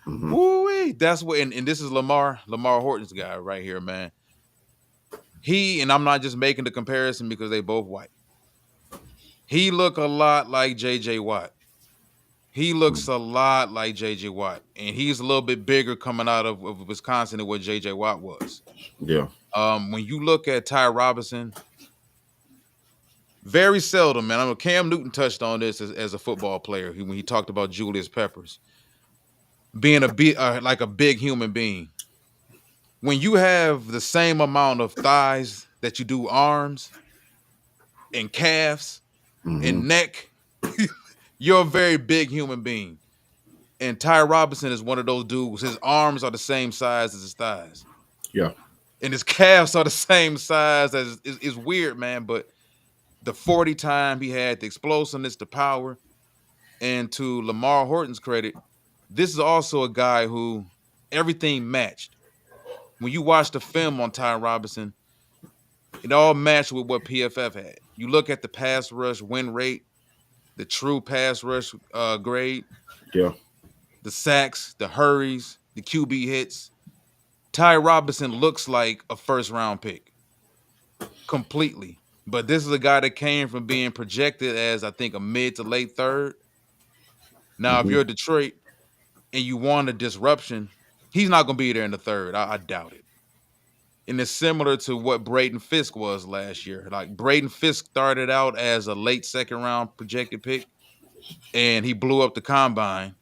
woo-wee. That's what and this is Lamar Horton's guy right here, man. And I'm not just making the comparison because they both white. He look a lot like JJ Watt. He looks a lot like JJ Watt, and he's a little bit bigger coming out of Wisconsin than what JJ Watt was. Yeah. When you look at Ty Robinson, very seldom, man. Cam Newton touched on this as a football player when he talked about Julius Peppers being like a big human being. When you have the same amount of thighs that you do arms and calves and neck, you're a very big human being. And Ty Robinson is one of those dudes. His arms are the same size as his thighs. Yeah. And his calves are the same size as it's weird, man. But the 40 time he had, the explosiveness, the power. And to Lamar Horton's credit, this is also a guy who everything matched. When you watch the film on Ty Robinson, it all matched with what PFF had. You look at the pass rush win rate, the true pass rush grade. Yeah. The sacks, the hurries, the QB hits. Ty Robinson looks like a first-round pick. Completely. But this is a guy that came from being projected as, I think, a mid to late third. Now, if you're Detroit and you want a disruption, he's not going to be there in the third. I doubt it. And it's similar to what Braden Fisk was last year. Like, Braden Fisk started out as a late second-round projected pick, and he blew up the combine.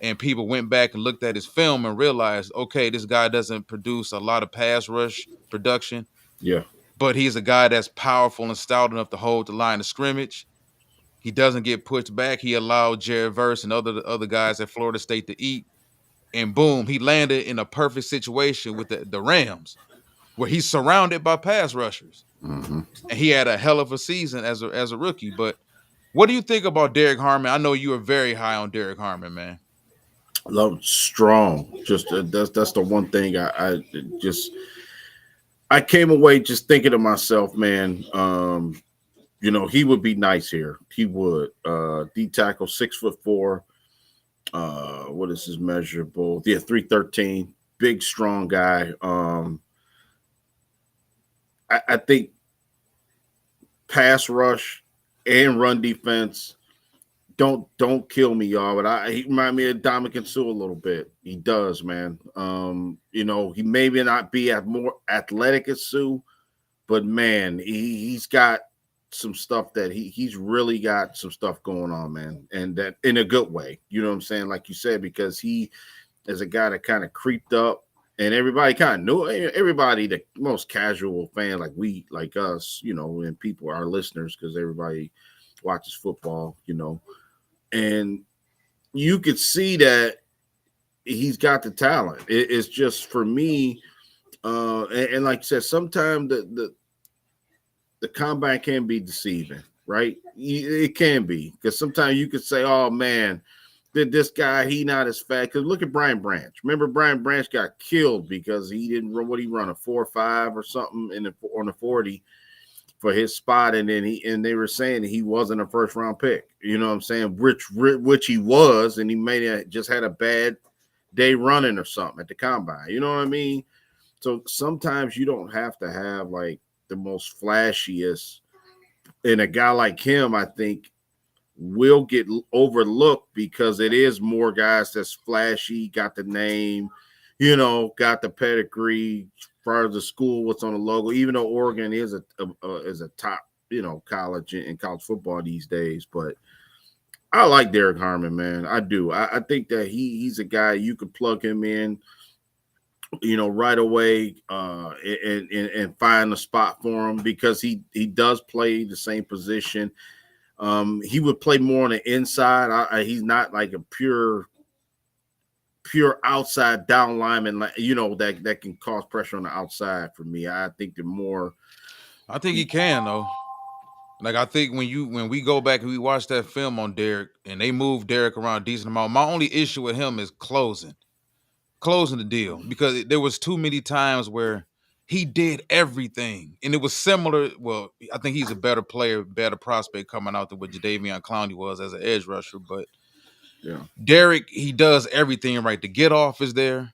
And people went back and looked at his film and realized, okay, this guy doesn't produce a lot of pass rush production. Yeah. But he's a guy that's powerful and stout enough to hold the line of scrimmage. He doesn't get pushed back. He allowed Jared Verse and other guys at Florida State to eat. And boom, he landed in a perfect situation with the Rams, where he's surrounded by pass rushers. And he had a hell of a season as a rookie. But what do you think about Derek Harmon? I know you were very high on Derek Harmon, man. Love strong. Just that's the one thing I came away just thinking to myself, man. He would be nice here. He would. D tackle, 6'4". What is his measurable? Yeah, 313. big, strong guy. I think pass rush and run defense. Don't kill me, y'all. But he remind me of Dominican Sue a little bit. He does, man. He maybe not be as more athletic as Sue, but man, he's got some stuff that he's really got some stuff going on, man, and that in a good way. You know what I'm saying? Like you said, because he is a guy that kind of creeped up, and everybody kind of knew. Everybody, the most casual fan like we, like us, and people, our listeners, because everybody watches football, and you could see that he's got the talent. It's just for me, and like I said, sometimes the combine can be deceiving, right? It can be, because sometimes you could say, "Oh man, did this guy he not as fast?" Because look at Brian Branch. Remember, Brian Branch got killed because he didn't run what he run, a 4.5 or something on the 40 for his spot, and then they were saying that he wasn't a first round pick. You know what I'm saying? Which he was, and he may have just had a bad day running or something at the combine. You know what I mean? So sometimes you don't have to have like the most flashiest, and a guy like him, I think, will get overlooked because it is more guys that's flashy, got the name, got the pedigree, far as the school, what's on the logo. Even though Oregon is a top, college in college football these days, but I like Derek Harmon, man. I do. I think that he's a guy you could plug him in, right away, and find a spot for him, because he does play the same position. He would play more on the inside. He's not like a pure outside down lineman, that can cause pressure on the outside for me. I think the more. I think he can though. Like I think when we go back and we watch that film on Derek and they move Derek around a decent amount, my only issue with him is closing the deal, because there was too many times where he did everything and it was similar. Well, I think he's a better player, better prospect coming out than what Jadeveon Clowney was as an edge rusher, but Yeah. Derek, he does everything right. The get off is there.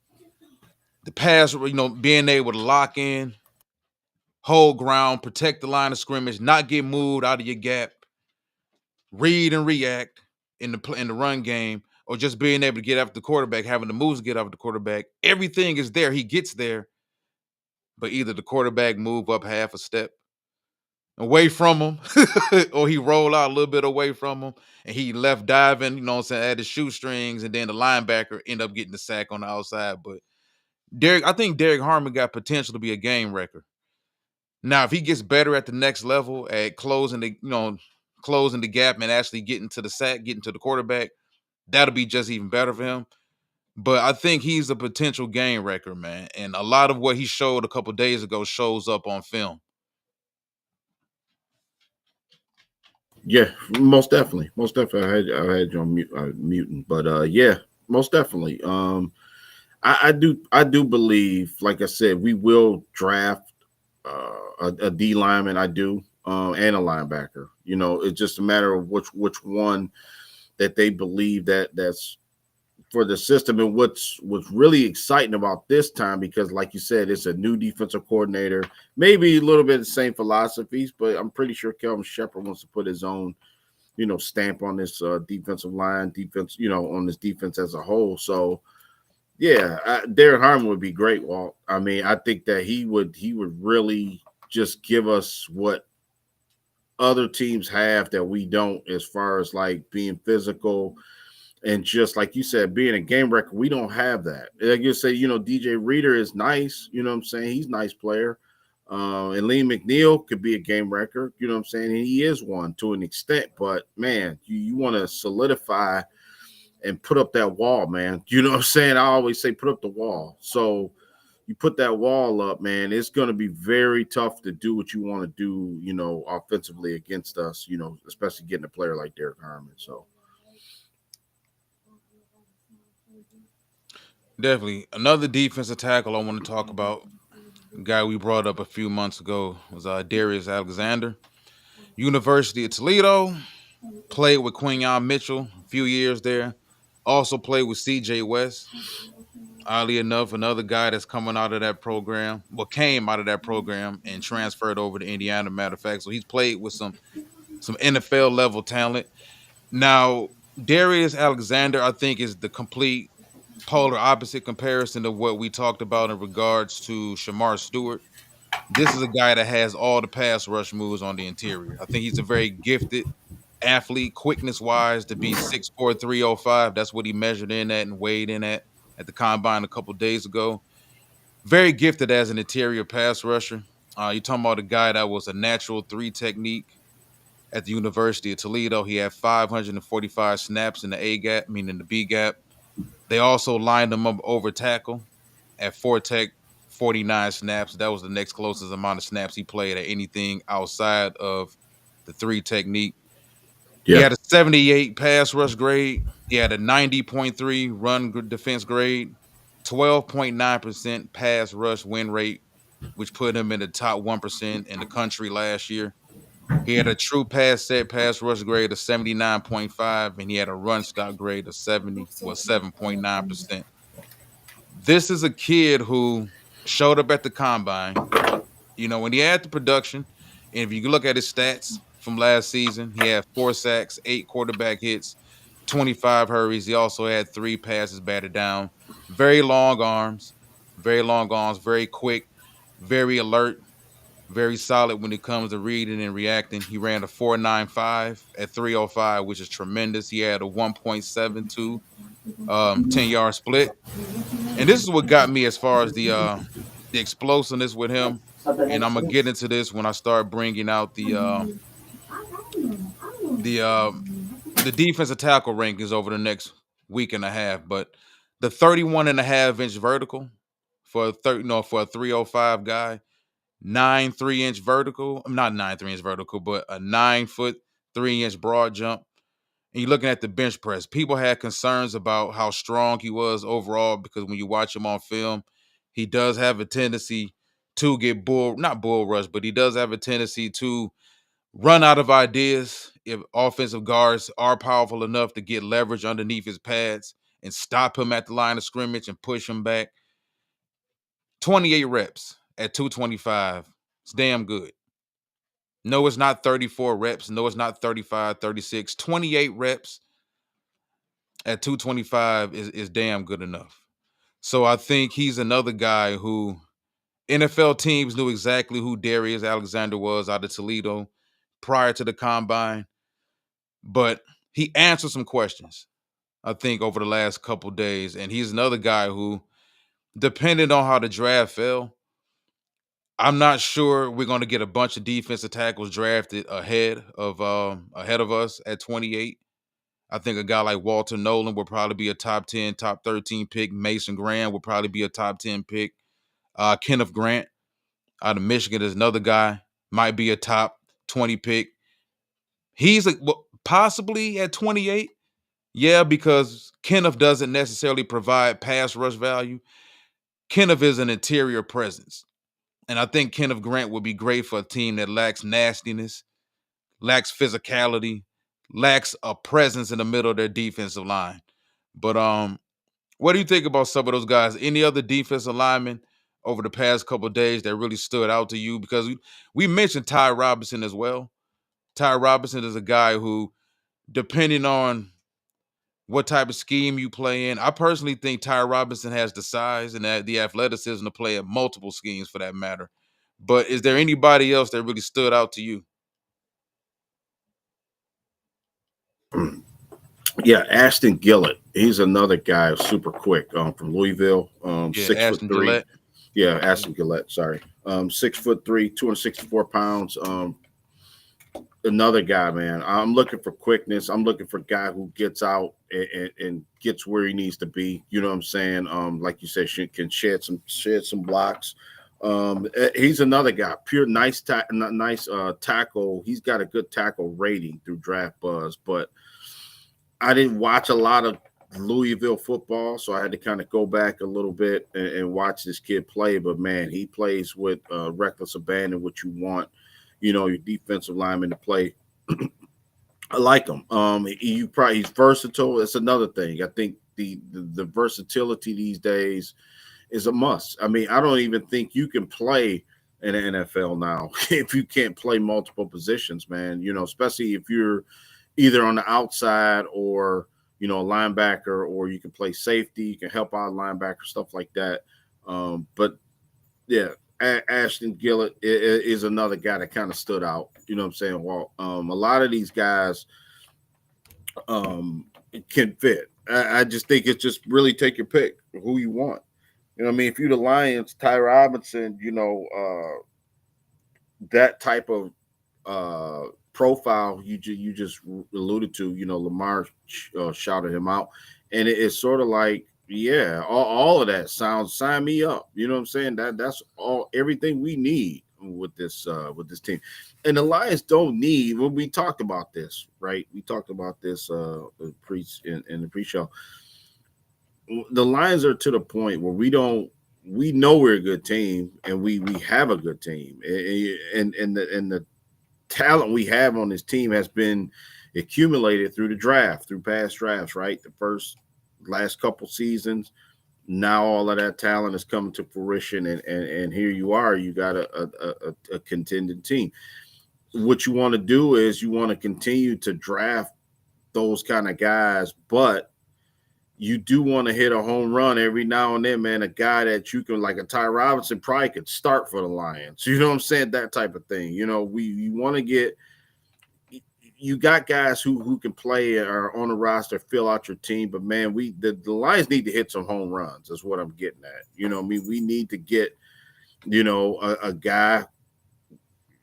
The pass, being able to lock in, hold ground, protect the line of scrimmage, not get moved out of your gap, read and react in the run game, or just being able to get after the quarterback, having the moves to get after the quarterback. Everything is there. He gets there, but either the quarterback move up half a step away from him, or he roll out a little bit away from him, and he left diving, at his shoestrings, and then the linebacker end up getting the sack on the outside. But I think Derek Harmon got potential to be a game wrecker. Now, if he gets better at the next level at closing the gap and actually getting to the sack, getting to the quarterback, that'll be just even better for him. But I think he's a potential game wrecker, man. And a lot of what he showed a couple days ago shows up on film. Yeah, most definitely, most definitely. I had you on muting, but yeah, most definitely. I do believe, like I said, we will draft a D lineman. I do, and a linebacker. It's just a matter of which one that they believe that's for the system. And what's really exciting about this time, because like you said, it's a new defensive coordinator, maybe a little bit of the same philosophies, but I'm pretty sure Kelvin Shepherd wants to put his own, stamp on this defensive line, defense, on this defense as a whole. So yeah, Derek Harmon would be great, Walt. I mean, I think that he would really just give us what other teams have that we don't, as far as like being physical. And just like you said, being a game wrecker, we don't have that. Like you say, DJ Reader is nice. You know what I'm saying? He's a nice player. And Lee McNeil could be a game wrecker. You know what I'm saying? And he is one to an extent. But, man, you want to solidify and put up that wall, man. You know what I'm saying? I always say put up the wall. So you put that wall up, man, it's going to be very tough to do what you want to do, offensively against us, especially getting a player like Derek Harmon. So. Definitely. Another defensive tackle I want to talk about, a guy we brought up a few months ago, was Darius Alexander. University of Toledo, played with Quinyon Mitchell a few years there. Also played with C.J. West. Oddly enough, another guy that's coming out of that program, well, came out of that program and transferred over to Indiana. Matter of fact, so he's played with some NFL level talent. Now, Darius Alexander, I think, is the complete polar opposite comparison to what we talked about in regards to Shamar Stewart. This is a guy that has all the pass rush moves on the interior. I think he's a very gifted athlete, quickness wise, to be 6'4", 305. That's what he measured in at and weighed in at the combine a couple days ago. Very gifted as an interior pass rusher. You're talking about a guy that was a natural three technique at the University of Toledo. He had 545 snaps in the A gap, meaning the B gap. They also lined him up over tackle at four tech, 49 snaps. That was the next closest amount of snaps he played at anything outside of the three technique. He Yeah. had a 78 pass rush grade. He had a 90.3 run defense grade, 12.9% pass rush win rate, which put him in the top 1% in the country last year. He had a true pass set pass rush grade of 79.5, and he had a run stop grade of 7.9%. This is a kid who showed up at the combine. When he had the production, and if you look at his stats from last season, he had 4 sacks, 8 quarterback hits, 25 hurries. He also had 3 passes batted down. Very long arms, very quick, very alert, very solid when it comes to reading and reacting. He ran a 4.95 at 305, which is tremendous. He had a 1.72 10-yard split. And this is what got me as far as the explosiveness with him. And I'm gonna get into this when I start bringing out the uh, the defensive tackle rankings over the next week and a half. But the 31.5-inch vertical for for a 305 guy, 9 3-inch vertical, not 9 3-inch vertical, but a 9-foot 3-inch broad jump. And you're looking at the bench press. People had concerns about how strong he was overall because when you watch him on film, he does have a tendency to get not bull rush, but he does have a tendency to run out of ideas if offensive guards are powerful enough to get leverage underneath his pads and stop him at the line of scrimmage and push him back. 28 reps at 225. It's damn good. No, it's not 34 reps. No, it's not 35, 36. 28 reps at 225 is damn good enough. So I think he's another guy who NFL teams knew exactly who Darius Alexander was out of Toledo prior to the combine, but he answered some questions, I think, over the last couple days. And he's another guy who, depending on how the draft fell, I'm not sure we're going to get a bunch of defensive tackles drafted ahead of us at 28. I think a guy like Walter Nolan will probably be a top 10, top 13 pick. Mason Graham will probably be a top 10 pick. Kenneth Grant out of Michigan is another guy, might be a top 20 pick. He's possibly at 28. Yeah, because Kenneth doesn't necessarily provide pass rush value. Kenneth is an interior presence. And I think Kenneth Grant would be great for a team that lacks nastiness, lacks physicality, lacks a presence in the middle of their defensive line. But what do you think about some of those guys? Any other defensive linemen over the past couple of days that really stood out to you? Because we mentioned Ty Robinson as well. Ty Robinson is a guy who, depending on what type of scheme you play in, I personally think Ty Robinson has the size and the athleticism to play in multiple schemes for that matter. But is there anybody else that really stood out to you? Yeah, Ashton Gillett. He's another guy, super quick, from Louisville. Yeah, 6'3". Ashton Gillette. Yeah, Ashton Gillett. Sorry, 6'3", 264 pounds. Another guy, man. I'm looking for quickness. I'm looking for a guy who gets out and gets where he needs to be. You know what I'm saying? Like you said, can shed some blocks. He's another guy, pure nice tackle. He's got a good tackle rating through Draft Buzz, but I didn't watch a lot of Louisville football, so I had to kind of go back a little bit and watch this kid play. But man, he plays with reckless abandon, what you want, your defensive lineman to play. I like him. He's versatile. That's another thing. I think the versatility these days is a must. I mean, I don't even think you can play in the NFL now if you can't play multiple positions, man. Especially if you're either on the outside or a linebacker, or you can play safety, you can help out linebacker, stuff like that. But yeah, Ashton Gillett is another guy that kind of stood out. You know what I'm saying? Well, a lot of these guys can fit. I just think it's just really take your pick who you want. I mean, if you're the Lions, Ty Robinson, that type of profile you just alluded to. Lamar shouted him out, and it's sort of like, yeah, all of that sounds. Sign me up. You know what I'm saying? That's all everything we need with this team. And the Lions don't need. When we talked about this, right? We talked about this in the pre-show. The Lions are to the point where we know we're a good team, and we have a good team, and the talent we have on this team has been accumulated through the draft, through past drafts, right? The last couple seasons. Now all of that talent is coming to fruition, and here you are. You got a contending team. What you want to do is you want to continue to draft those kind of guys, but you do want to hit a home run every now and then, man. A guy that you can, like a Ty Robinson, probably could start for the Lions. You know what I'm saying? That type of thing. You want to get. You got guys who can play or on the roster, fill out your team, but man, the Lions need to hit some home runs. Is what I'm getting at. I mean, we need to get, a guy.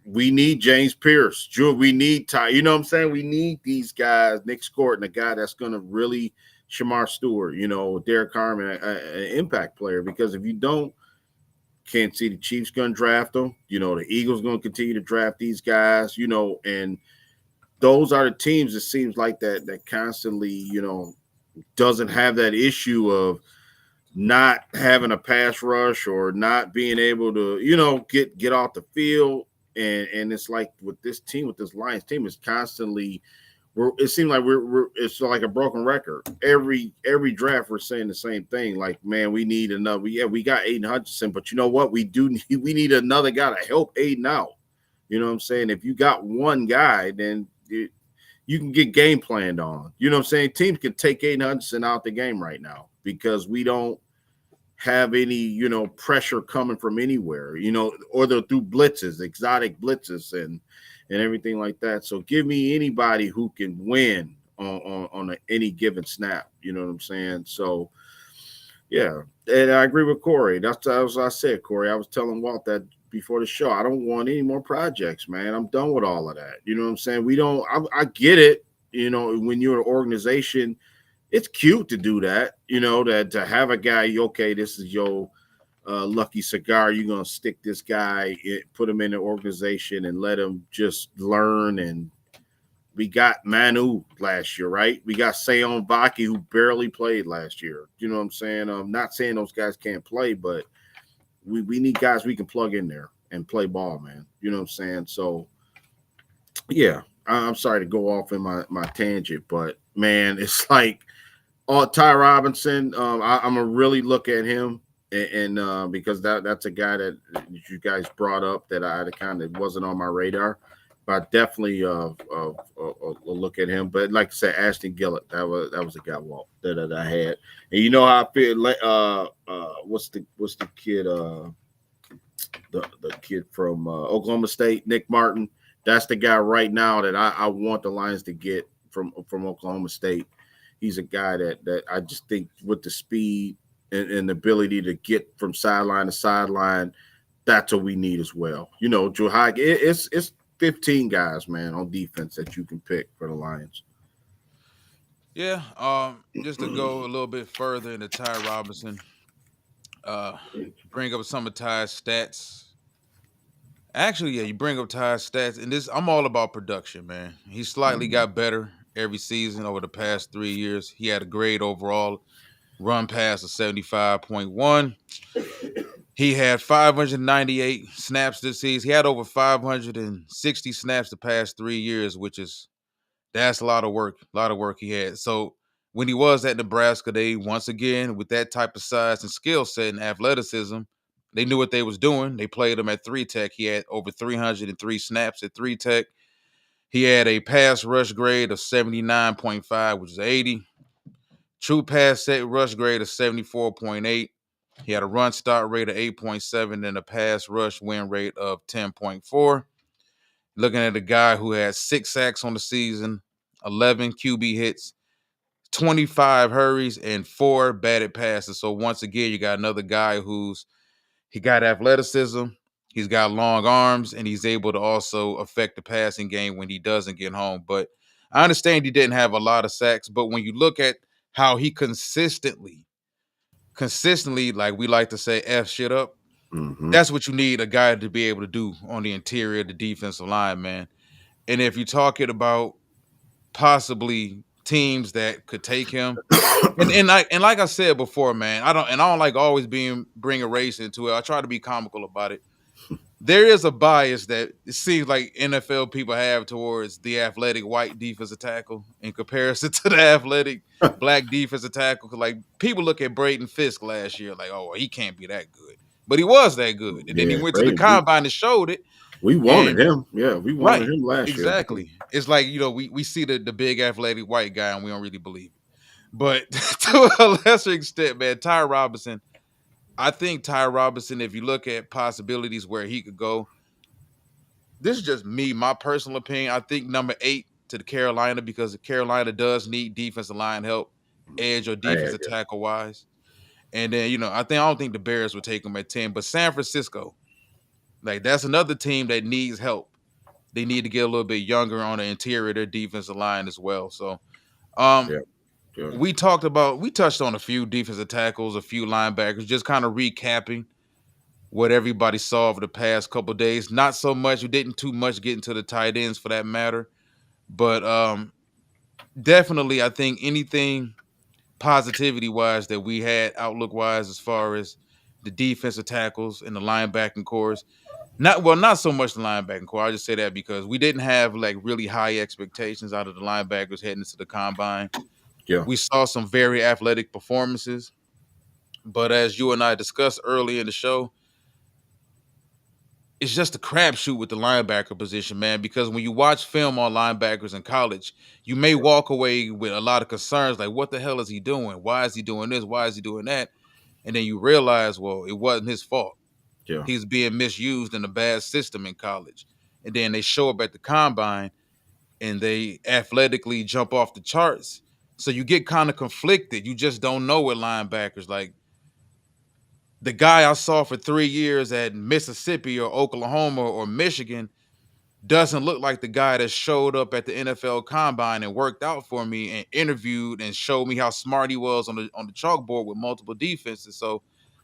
We need James Pierce. We need Ty. You know what I'm saying? We need these guys. Nick Scott, a guy that's going to really. Shamar Stewart, Derek Harmon, an impact player. Because if you don't, can't see the Chiefs going to draft them. The Eagles going to continue to draft these guys. And those are the teams. It seems like that constantly, doesn't have that issue of not having a pass rush or not being able to, get off the field. And it's like with this team, with this Lions team, is constantly. It seems like it's like a broken record. Every draft we're saying the same thing. Like, man, we need another. Yeah, we got Aiden Hutchinson, but you know what? We need another guy to help Aiden out. You know what I'm saying? If you got one guy, then you can get game planned on. You know what I'm saying? Teams can take Aiden Hutchinson out the game right now because we don't have any, pressure coming from anywhere, or they're through blitzes, exotic blitzes and everything like that. So give me anybody who can win on any given snap. You know what I'm saying? So, yeah. And I agree with Corey. That's what I said, Corey. I was telling Walt that before the show. I don't want any more projects, man. I'm done with all of that. You know what I'm saying? I get it. When you're an organization, it's cute to do that, that to have a guy, okay, this is your lucky cigar. You're going to stick this guy, put him in an organization and let him just learn. And we got Manu last year, right? We got Sayon Baki, who barely played last year. You know what I'm saying? I'm not saying those guys can't play, but we need guys we can plug in there and play ball, man. You know what I'm saying? So, yeah, I'm sorry to go off in my tangent, but, man, it's like, Ty Robinson, I'm gonna really look at him, and because that's a guy that you guys brought up that I kind of wasn't on my radar, but I definitely look at him. But like I said, Ashton Gillett, that was a guy that I had, and how I feel. What's the kid? The kid from Oklahoma State, Nick Martin. That's the guy right now that I want the Lions to get from Oklahoma State. He's a guy that I just think with the speed and the ability to get from sideline to sideline, that's what we need as well. Joe Higg, it's 15 guys, man, on defense that you can pick for the Lions. Yeah, just to go a little bit further into Ty Robinson, bring up some of Ty's stats. Actually, yeah, you bring up Ty's stats, and I'm all about production, man. He slightly got better every season over the past 3 years. He had a grade overall run pass of 75.1. He had 598 snaps this season. He had over 560 snaps the past 3 years, that's a lot of work. A lot of work he had. So when he was at Nebraska, they once again, with that type of size and skill set and athleticism, they knew what they was doing. They played him at 3 Tech. He had over 303 snaps at 3 Tech. He had a pass rush grade of 79.5, which is 80. True pass set rush grade of 74.8. He had a run start rate of 8.7 and a pass rush win rate of 10.4. Looking at a guy who had 6 sacks on the season, 11 QB hits, 25 hurries, and 4 batted passes. So once again, you got another guy he got athleticism, he's got long arms, and he's able to also affect the passing game when he doesn't get home. But I understand he didn't have a lot of sacks, but when you look at how he consistently, like we like to say, F shit up, that's what you need a guy to be able to do on the interior of the defensive line, man. And if you're talking about possibly teams that could take him, and like I said before, man, I don't like always bring a race into it. I try to be comical about it. There is a bias that it seems like NFL people have towards the athletic white defensive tackle in comparison to the athletic black defensive tackle. Cause like people look at Braden Fisk last year, like, oh, he can't be that good. But he was that good. And then he Yeah, went to the Braden, combine and showed it. we wanted And him. Yeah, we wanted right, him last year. exactly. It's like, we see the big athletic white guy and we don't really believe it. But to a lesser extent, man, Ty Robinson, I think Ty Robinson, if you look at possibilities where he could go, this is just me, my personal opinion. I think number 8 to the Carolina, because Carolina does need defensive line help, edge or defensive tackle wise. And then, I don't think the Bears would take him at 10, but San Francisco, like that's another team that needs help. They need to get a little bit younger on the interior of their defensive line as well. So, Yeah. we touched on a few defensive tackles, a few linebackers, just kind of recapping what everybody saw over the past couple of days. Not so much, we didn't too much get into the tight ends for that matter, but definitely I think anything positivity wise that we had outlook wise as far as the defensive tackles and the linebacking cores. Not so much the linebacking core. I'll just say that because we didn't have like really high expectations out of the linebackers heading into the combine. Yeah. We saw some very athletic performances, but as you and I discussed early in the show, it's just a crapshoot with the linebacker position, man, because when you watch film on linebackers in college, you may walk away with a lot of concerns like, what the hell is he doing? Why is he doing this? Why is he doing that? And then you realize, well, it wasn't his fault. Yeah. He's being misused in a bad system in college. And then they show up at the combine and they athletically jump off the charts. So you get kind of conflicted. You just don't know with linebackers. Like the guy I saw for 3 years at Mississippi or Oklahoma or Michigan doesn't look like the guy that showed up at the NFL combine and worked out for me and interviewed and showed me how smart he was on the chalkboard with multiple defenses. So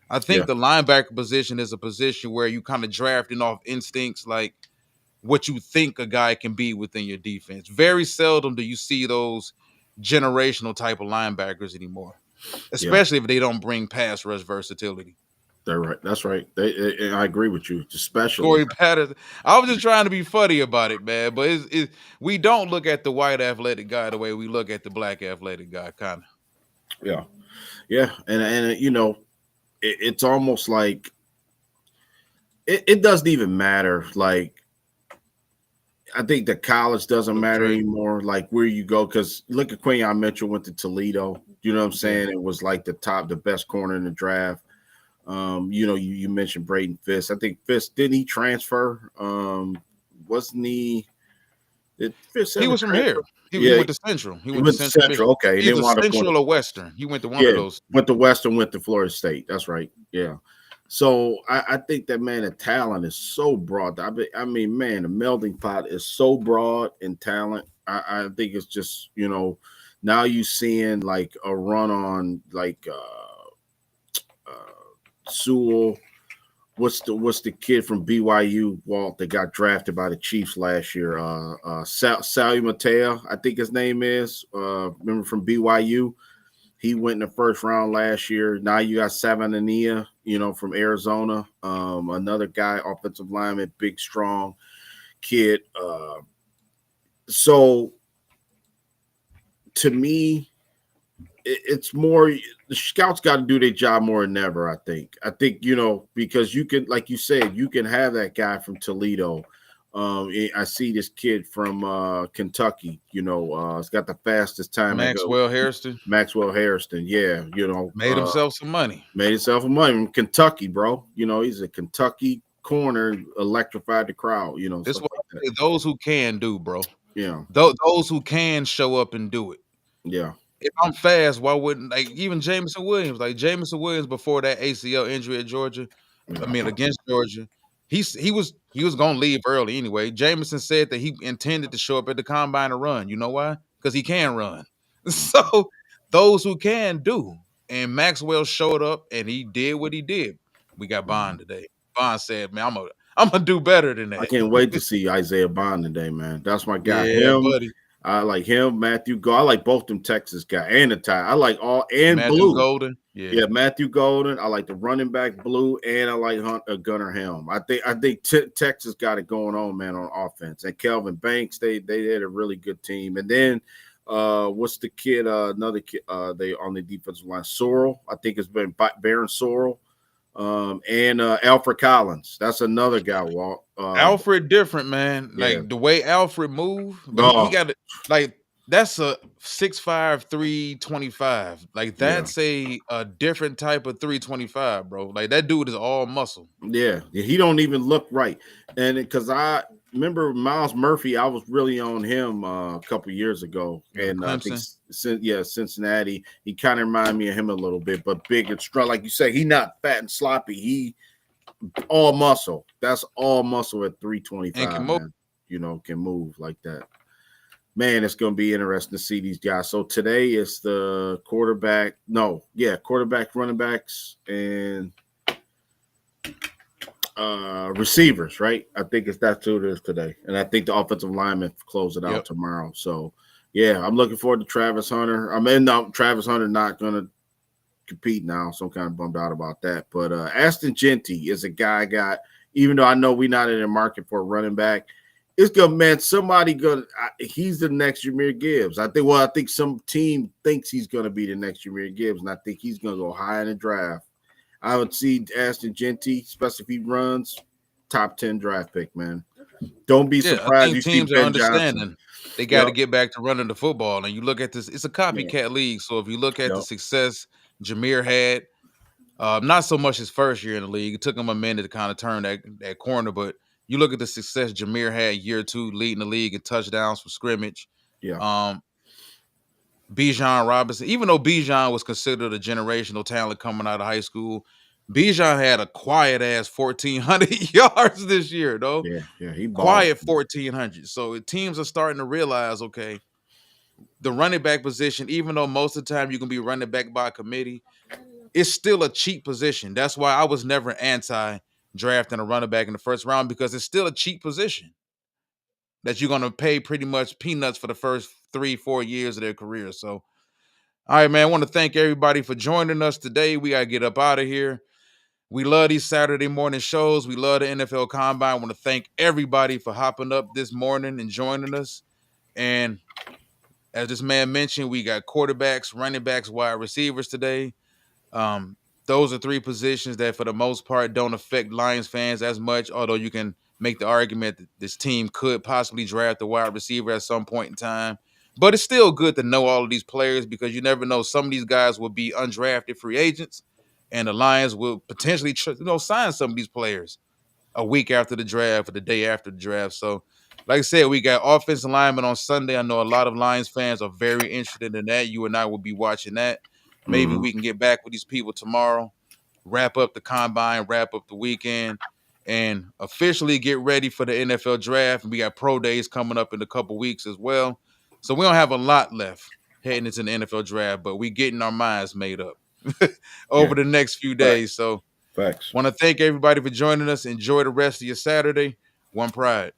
I think the linebacker position is a position where you kind of drafting off instincts, like what you think a guy can be within your defense. Very seldom do you see those generational type of linebackers anymore, especially if they don't bring pass rush versatility. They're right. That's right. I agree with you, especially Corey Patterson. I was just trying to be funny about it, man. But we don't look at the white athletic guy the way we look at the black athletic guy, kind of. Yeah, and it's almost like it doesn't even matter. Like I think the college doesn't matter anymore. Like where you go, because look at Quinyon Mitchell went to Toledo. You know what I'm saying? It was like the best corner in the draft. You mentioned Braden Fisk. I think Fisk, didn't he transfer? Wasn't he? He was from here. He went to Central. He went to Central. Okay, he's a Central or Western. He went to one of those. Went to Western. Went to Florida State. That's right. Yeah. So I think that, man, the talent is so broad. I mean, man, the melting pot is so broad in talent. I think it's just, now you seeing like a run on like Sewell. What's the kid from BYU, Walt, that got drafted by the Chiefs last year? Sally Mateo, I think his name is. Remember from BYU? He went in the first round last year. Now you got Savanania, from Arizona. Another guy, offensive lineman, big, strong kid. So to me, it's more the scouts got to do their job more than ever. I think because you can, like you said, you can have that guy from Toledo. I see this kid from Kentucky. He's got the fastest time. Maxwell Hairston Maxwell Hairston, yeah. made himself some money. Made himself some money from Kentucky, bro. He's a Kentucky corner, electrified the crowd. This Stuff what like that. those who can do, bro. Yeah, Those who can show up and do it. yeah. If I'm fast, why wouldn't even Jameson Williams? Like Jameson Williams before that ACL injury at Georgia, against Georgia, he was gonna leave early anyway. Jameson said that he intended to show up at the combine and run. You know why? Because he can run. So those who can do. And Maxwell showed up and he did what he did. We got Bond today. Bond said, "Man, I'm gonna do better than that." I can't wait to see Isaiah Bond today, man. That's my guy. Yeah, Him, buddy. I like him, Matthew Go. I like both them Texas guy and the tie. I like all and Matthew Blue Golden. Yeah, Matthew Golden. I like the running back Blue, and I like Gunnar Helm. I think Texas got it going on, man, on offense. And Kelvin Banks, they had a really good team. And then what's the kid? Another kid. They on the defensive line, Sorrell. I think it's been Baron Sorrell. And Alfred Collins. That's another guy, Walt. Alfred different, man. Like the way Alfred move, but he got it. Like that's a 6'5", 325. Like that's a different type of 325, bro. Like that dude is all muscle. Yeah, he don't even look right. And because I remember Miles Murphy, I was really on him a couple years ago, and I think Cincinnati. He kind of reminded me of him a little bit, but big and strong. Like you say, he not fat and sloppy. He all muscle. That's all muscle at 325. Can move like that. Man, it's going to be interesting to see these guys. So today is the quarterback, running backs, and receivers, right? I think that's who it is today. And I think the offensive linemen close it out tomorrow. So, yeah, I'm looking forward to Travis Hunter. Travis Hunter not going to compete now, so I'm kind of bummed out about that. But Ashton Jeanty is a guy I got, even though I know we're not in the market for a running back. It's good, man. He's the next Jahmyr Gibbs. I think some team thinks he's going to be the next Jahmyr Gibbs, and I think he's going to go high in the draft. I would see Ashton Jeanty, especially if he runs, top 10 draft pick, man. Don't be surprised. I think teams are understanding. They got to get back to running the football. And you look at this, it's a copycat league. So if you look at the success Jahmyr had, not so much his first year in the league. It took him a minute to kind of turn that corner, but you look at the success Jahmyr had year 2, leading the league in touchdowns from scrimmage. Yeah. Bijan Robinson, even though Bijan was considered a generational talent coming out of high school, Bijan had a quiet ass 1,400 yards this year, though. Yeah, he balled. Quiet 1,400. So teams are starting to realize, okay, the running back position, even though most of the time you can be running back by committee, it's still a cheap position. That's why I was never anti-drafting a running back in the first round, because it's still a cheap position that you're going to pay pretty much peanuts for the first 3-4 years of their career. So, all right, man, I want to thank everybody for joining us today. We got to get up out of here. We love these Saturday morning shows. We love the NFL Combine. I want to thank everybody for hopping up this morning and joining us. And as this man mentioned, we got quarterbacks, running backs, wide receivers today. Those are 3 positions that, for the most part, don't affect Lions fans as much, although you can make the argument that this team could possibly draft a wide receiver at some point in time. But it's still good to know all of these players, because you never know. Some of these guys will be undrafted free agents, and the Lions will potentially sign some of these players a week after the draft or the day after the draft. So, like I said, we got offensive linemen on Sunday. I know a lot of Lions fans are very interested in that. You and I will be watching that. Maybe we can get back with these people tomorrow, wrap up the combine, wrap up the weekend, and officially get ready for the NFL draft. And we got pro days coming up in a couple weeks as well. So we don't have a lot left heading into the NFL draft, but we getting our minds made up over the next few days. So Facts. Want to thank everybody for joining us. Enjoy the rest of your Saturday. One Pride.